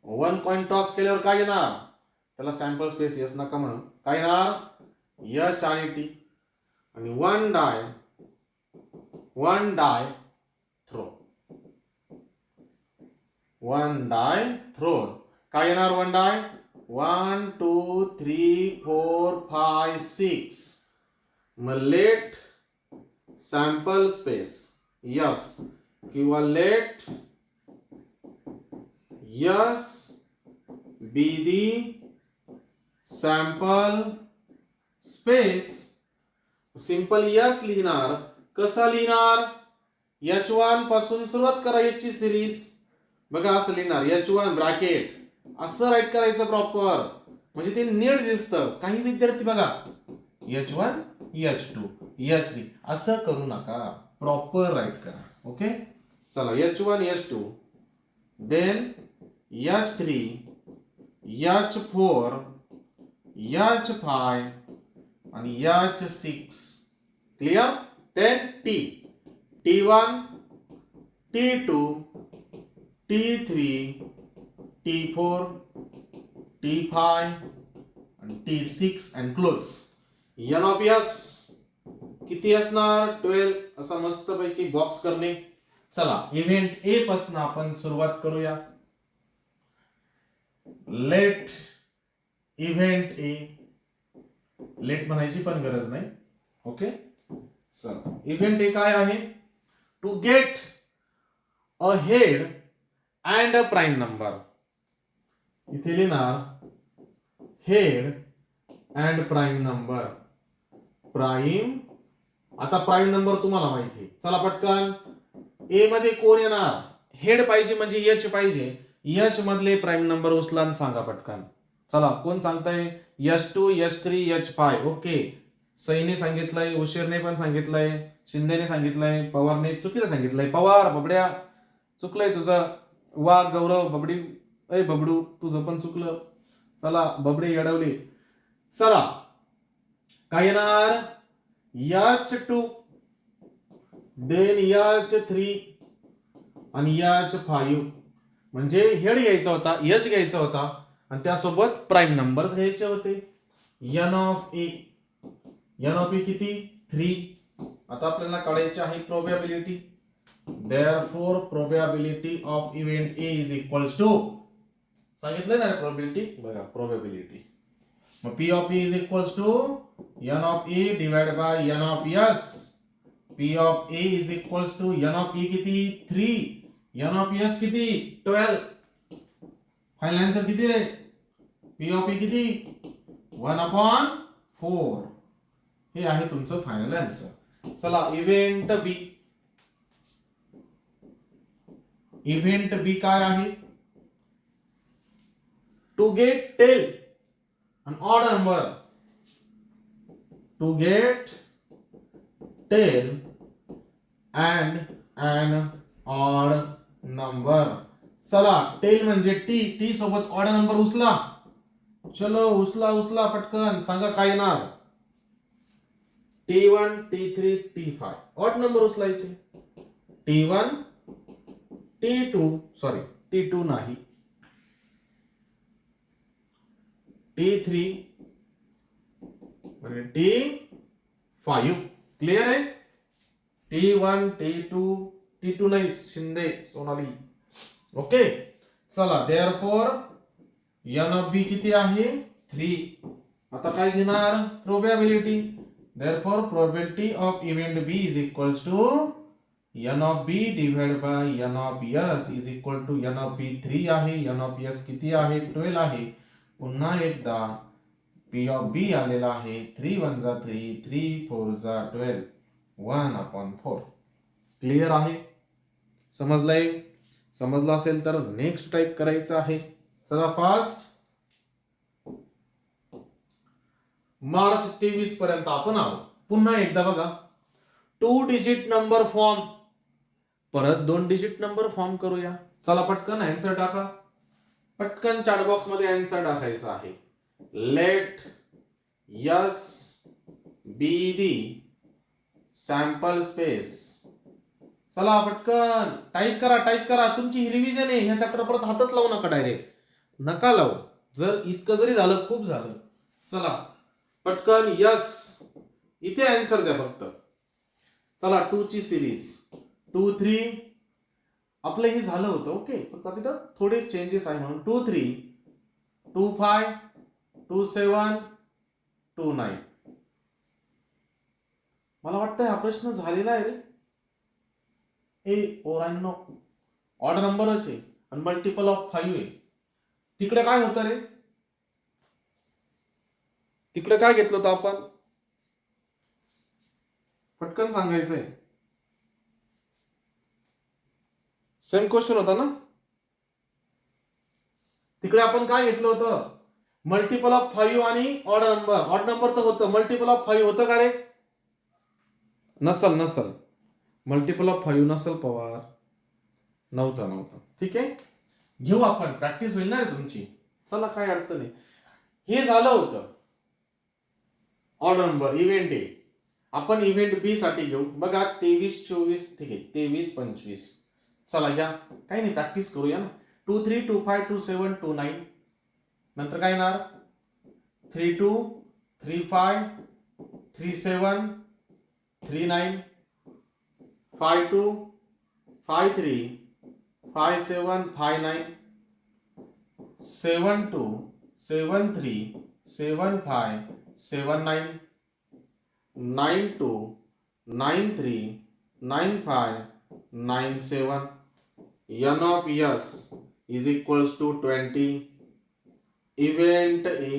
Speaker 1: 1 कॉइन टॉस केल्यावर काय येणार? त्याला सॅम्पल स्पेस यस नका म्हणून. काय येणार? H आणि T. आणि 1 डाय थ्रो. 1 die throw. काय येणार? 1 डाय 1 2 3 4 5 6. मग लेट सॅम्पल स्पेस यस किंवा let S be the sample space. Simple S लिहिणार. कसा लिहिणार? H1 पासून सुरुवात करा. H ची सिरीज बघा असं लिहिणार. H1 ब्रॅकेट असं राईट करायचं प्रॉपर, म्हणजे ते नीट दिसतं. काही विद्यार्थी बघा H1 H2 H3 असं करू नका. प्रॉपर राईट करा. ओके. चला H1 H2 then H3 H4 H5 आणि H6. Clear? Then T. T1, T2, T3, T4, T5 आणि T6 and close. N of S किती असणार? 12. असा मस्त पैकी बॉक्स करणे. चला इव्हेंट ए पासून आपण सुरुवात करूया. लेट इव्हेंट ए, लेट म्हणायची पण गरज नाही. ओके, चला इव्हेंट ए काय आहे? To get a head and a prime number. इथे लिहिणार head and prime number. Prime, आता प्राईम नंबर तुम्हाला माहिती आहे. चला पटकन ए मध्ये कोण येणार? हेड पाहिजे म्हणजे एच पाहिजे. एच मधले प्राईम नंबर उचला आणि सांगा पटकन. चला कोण सांगताय? S2, S3, H5. ओके, सईने सांगितलंय, उशीरने पण सांगितलंय, शिंदेने सांगितलंय, पवारने चुकीचं सांगितलंय. पवार बबड्या चुकलंय तुझं. वा गौरव बबडी, ए बबडू तुझं पण चुकलं. चला बबडे येडवले. चला काय येणार? H2 देन H3 आणि H5. म्हणजे हेड घ्यायचा होता, एच घ्यायचा होता आणि त्यासोबत प्राईम नंबर्स घ्यायचे होते. N of A, N of A किती? 3. आता आपल्याला काढायची आहे probability. Therefore probability of event A is equals to, सांगितलं ना प्रोबॅबिलिटी, बघा प्रोबॅबिलिटी. मग P of A is equals to N of A divided by N of S. P of A is equals to N of A किती? 3. N of S किती? 12. Final answer किती रे? P of A किती? 1/4. हे आहे तुमचं final answer. चला event B. Event B काय आहे? To get tail an odd number. To get tail and an odd number. चला टेल म्हणजे टी सोबत ऑड नंबर उचला. चलो उचला पटकन. सांगा काय येणार? T1, T3, T5. Odd number उचलायचे. T1, T2, sorry T2 नाही, T3 आणि T5. क्लियर आहे? T1, T2 नाही, शिंदे सोनाली. ओके, चला देअरफॉर N of B किती आहे? 3. आता काय घेणार? Probability. Therefore probability of event B is equals to N of B divide by N of S is equal to N of B 3 आहे. N of S किती आहे? 12 आहे. पुन्हा एकदा P of B आलेला आहे. 3 1 जा 3, 3 4 जा 12, 1/4. क्लियर आहे? समजलंय? समजलं असेल तर नेक्स्ट टाइप करायचं आहे. चला फास्ट. मार्च 23 पर्यंत आपण आहोत. पुन्हा एकदा बघा, 2 डिजिट नंबर फॉर्म, परत 2 डिजिट नंबर फॉर्म करूया. चला पटकन आन्सर टाका. पटकन चॅट बॉक्स मध्ये आन्सर टाकायचा आहे. Let S be the sample space. चला पटकन टाईप करा. तुमची ही रिव्हिजन आहे. ह्या चॅप्टर परत हातच लावू नका, डायरेक्ट नका लावू. जर इतकं जरी झालं खूप झालं. चला पटकन यस, इथे आन्सर द्या फक्त. चला 2 ची सिरीज 2 3 आपलं हे झालं होतं. ओके, फक्त तिथं थोडे चेंजेस आहे म्हणून 2 3 2 5 2 7 2 9. मला वाटतं हा प्रश्न झालेला आहे रे. ए ओरांनो, ऑड नंबरच आहे आणि मल्टिपल ऑफ 5 आहे. तिकडे काय होतं रे? तिकडे काय घेतलं होतं आपण? पटकन सांगायचंय. सेम क्वेश्चन होता ना? तिकडे आपण काय घेतलं होतं? मल्टिपल ऑफ 5 आणि ऑड नंबर. ऑड नंबर तर होतं, मल्टिपल ऑफ 5 होतं का रे? नसल मल्टिपल ऑफ 5 नसल पवार. नव्हतं. ठीक आहे, घेऊ आपण, प्रॅक्टिस होईल ना रे तुमची. चला काय अडचण आहे. हे झालं होतं ऑड नंबर इव्हेंट ए. आपण इव्हेंट बी साठी घेऊ. बघा 23 24, ठीक आहे 23 25. चला या काही नाही प्रॅक्टिस करूया ना. 2 3 2 5 2 7 2 9. नंतर काय येणार 3 2 3 5 3 7 3 9 5 2 5 3 5 7 5 9 7 2 7 3 7 5 7 9 9 2 9 3 9 5 9 7. N of S is equals to 20. Event A.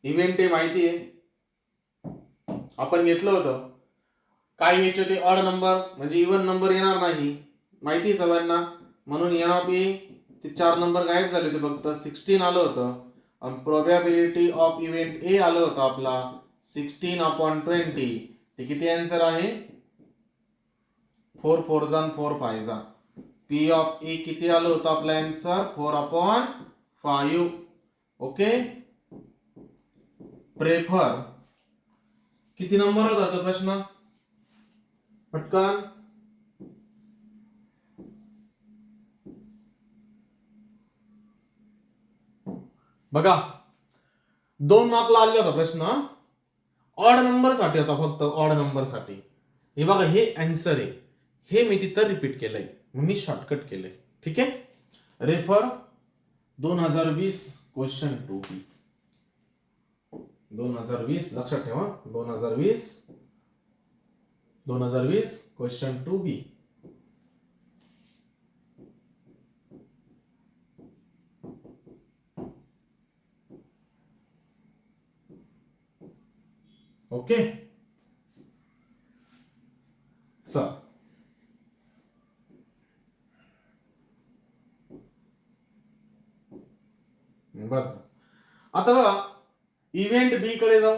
Speaker 1: Event A माहिती आहे आपण घेतलं होतं. काय घ्यायचे होते ऑड नंबर म्हणजे इव्हन नंबर येणार नाही माहिती सगळ्यांना. म्हणून N of A ते 4 नंबर गायब झाले होते फक्त 16 आलं होतं. आणि प्रोबॅबिलिटी ऑफ इव्हेंट A आलं होतं आपला 16/20. ते किती आन्सर आहे 4 4 जा 4 5 जा. P ऑफ A किती आलं होतं आपला आन्सर 4/5. ओके. प्रेफर किती नंबर होता तो प्रश्न पटकन बघा. 2 मार्कला आला होता प्रश्न ऑड नंबर साठी होता फक्त ऑड नंबर साठी. हे बघा हे आन्सर आहे. हे मी तिथं रिपीट केलंय मी शॉर्टकट केलंय. ठीक आहे. Refer 2020 question 2B. 2020 लक्षात ठेवा 2020 क्वेश्चन 2B. ओके. सर बस आता बघा इव्हेंट बी कडे जाऊ.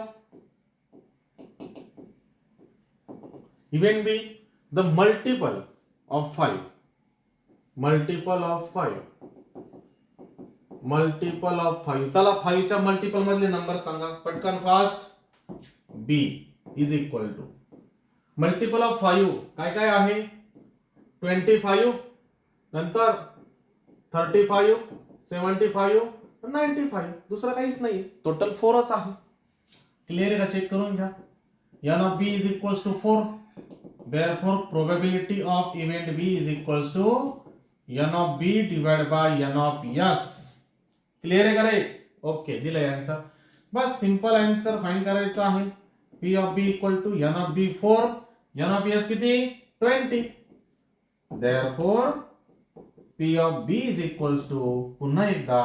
Speaker 1: Event B the multiple of 5 चला 5 च्या मल्टिपल मधले नंबर सांगा पटकन fast. B is equal to multiple of 5 काय काय आहे 25 नंतर 35 75 95. दुसरं काहीच नाही टोटल 4च आहे. क्लिअर आहे का चेक करून घ्या. N of B is equals to 4. Therefore probability of event B is equals to N of B divided by N of S. Clear आहे का रे. ओके दिलंय आन्सर. बस सिंपल आन्सर फाइंड करायचा आहे. P of B equal to N of B 4. N of S किती 20. Therefore P of B is equals to पुन्हा एकदा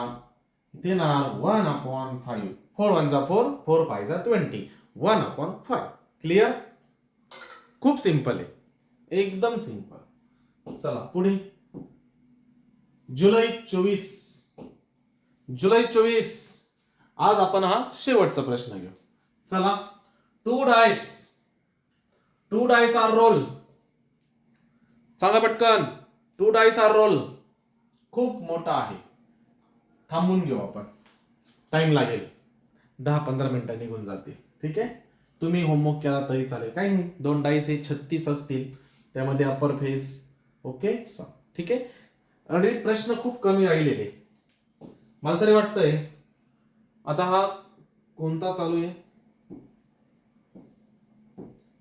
Speaker 1: इथे ना 1/5. 4 1 जा 4 4 5 जा 20 1/5. क्लिअर. खूप सिंपल आहे एकदम सिंपल. चला पुढे जुलै 24 आज आपण हा शेवटचा प्रश्न घेऊ. चला 2 डाइस आर रोल. सांगा पटकन 2 डाइस आर रोल. खूप मोठा आहे थांबून घेऊ आपण. टाइम लागेल 10-15 मिनिटं निघून जातील. ठीक आहे. तुम्ही होमवर्क केला तरी चालेल काही नाही. 2 डाइस हे 36 असतील त्यामध्ये अपर फेस. ओके ठीक आहे. ऑलरेडी प्रश्न खूप कमी राहिलेले मला तरी वाटतंय. आता हा कोणता चालू आहे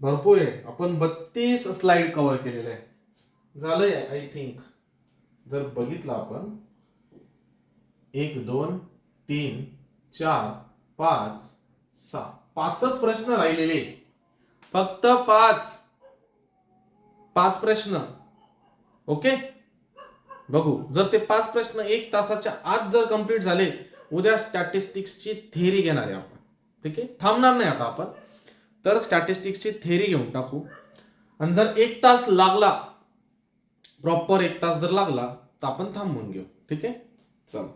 Speaker 1: भरपूर आहे. आपण 32 स्लाइड कव्हर केलेले आहे झालंय आय थिंक. जर बघितलं आपण 1 2 3 4 5 6 5च प्रश्न राहिलेले फक्त 5 प्रश्न. ओके बघू जर ते 5 प्रश्न 1 तासाच्या आत जर कंप्लीट झाले उद्या स्टॅटिस्टिक्सची थेअरी घेणार आहे आपण. ठीक आहे. थांबणार नाही आता आपण तर स्टॅटिस्टिक्सची थेअरी घेऊन टाकू. आणि जर 1 तास लागला प्रॉपर 1 तास जर लागला तर आपण थांबून घेऊ. ठीक आहे. चल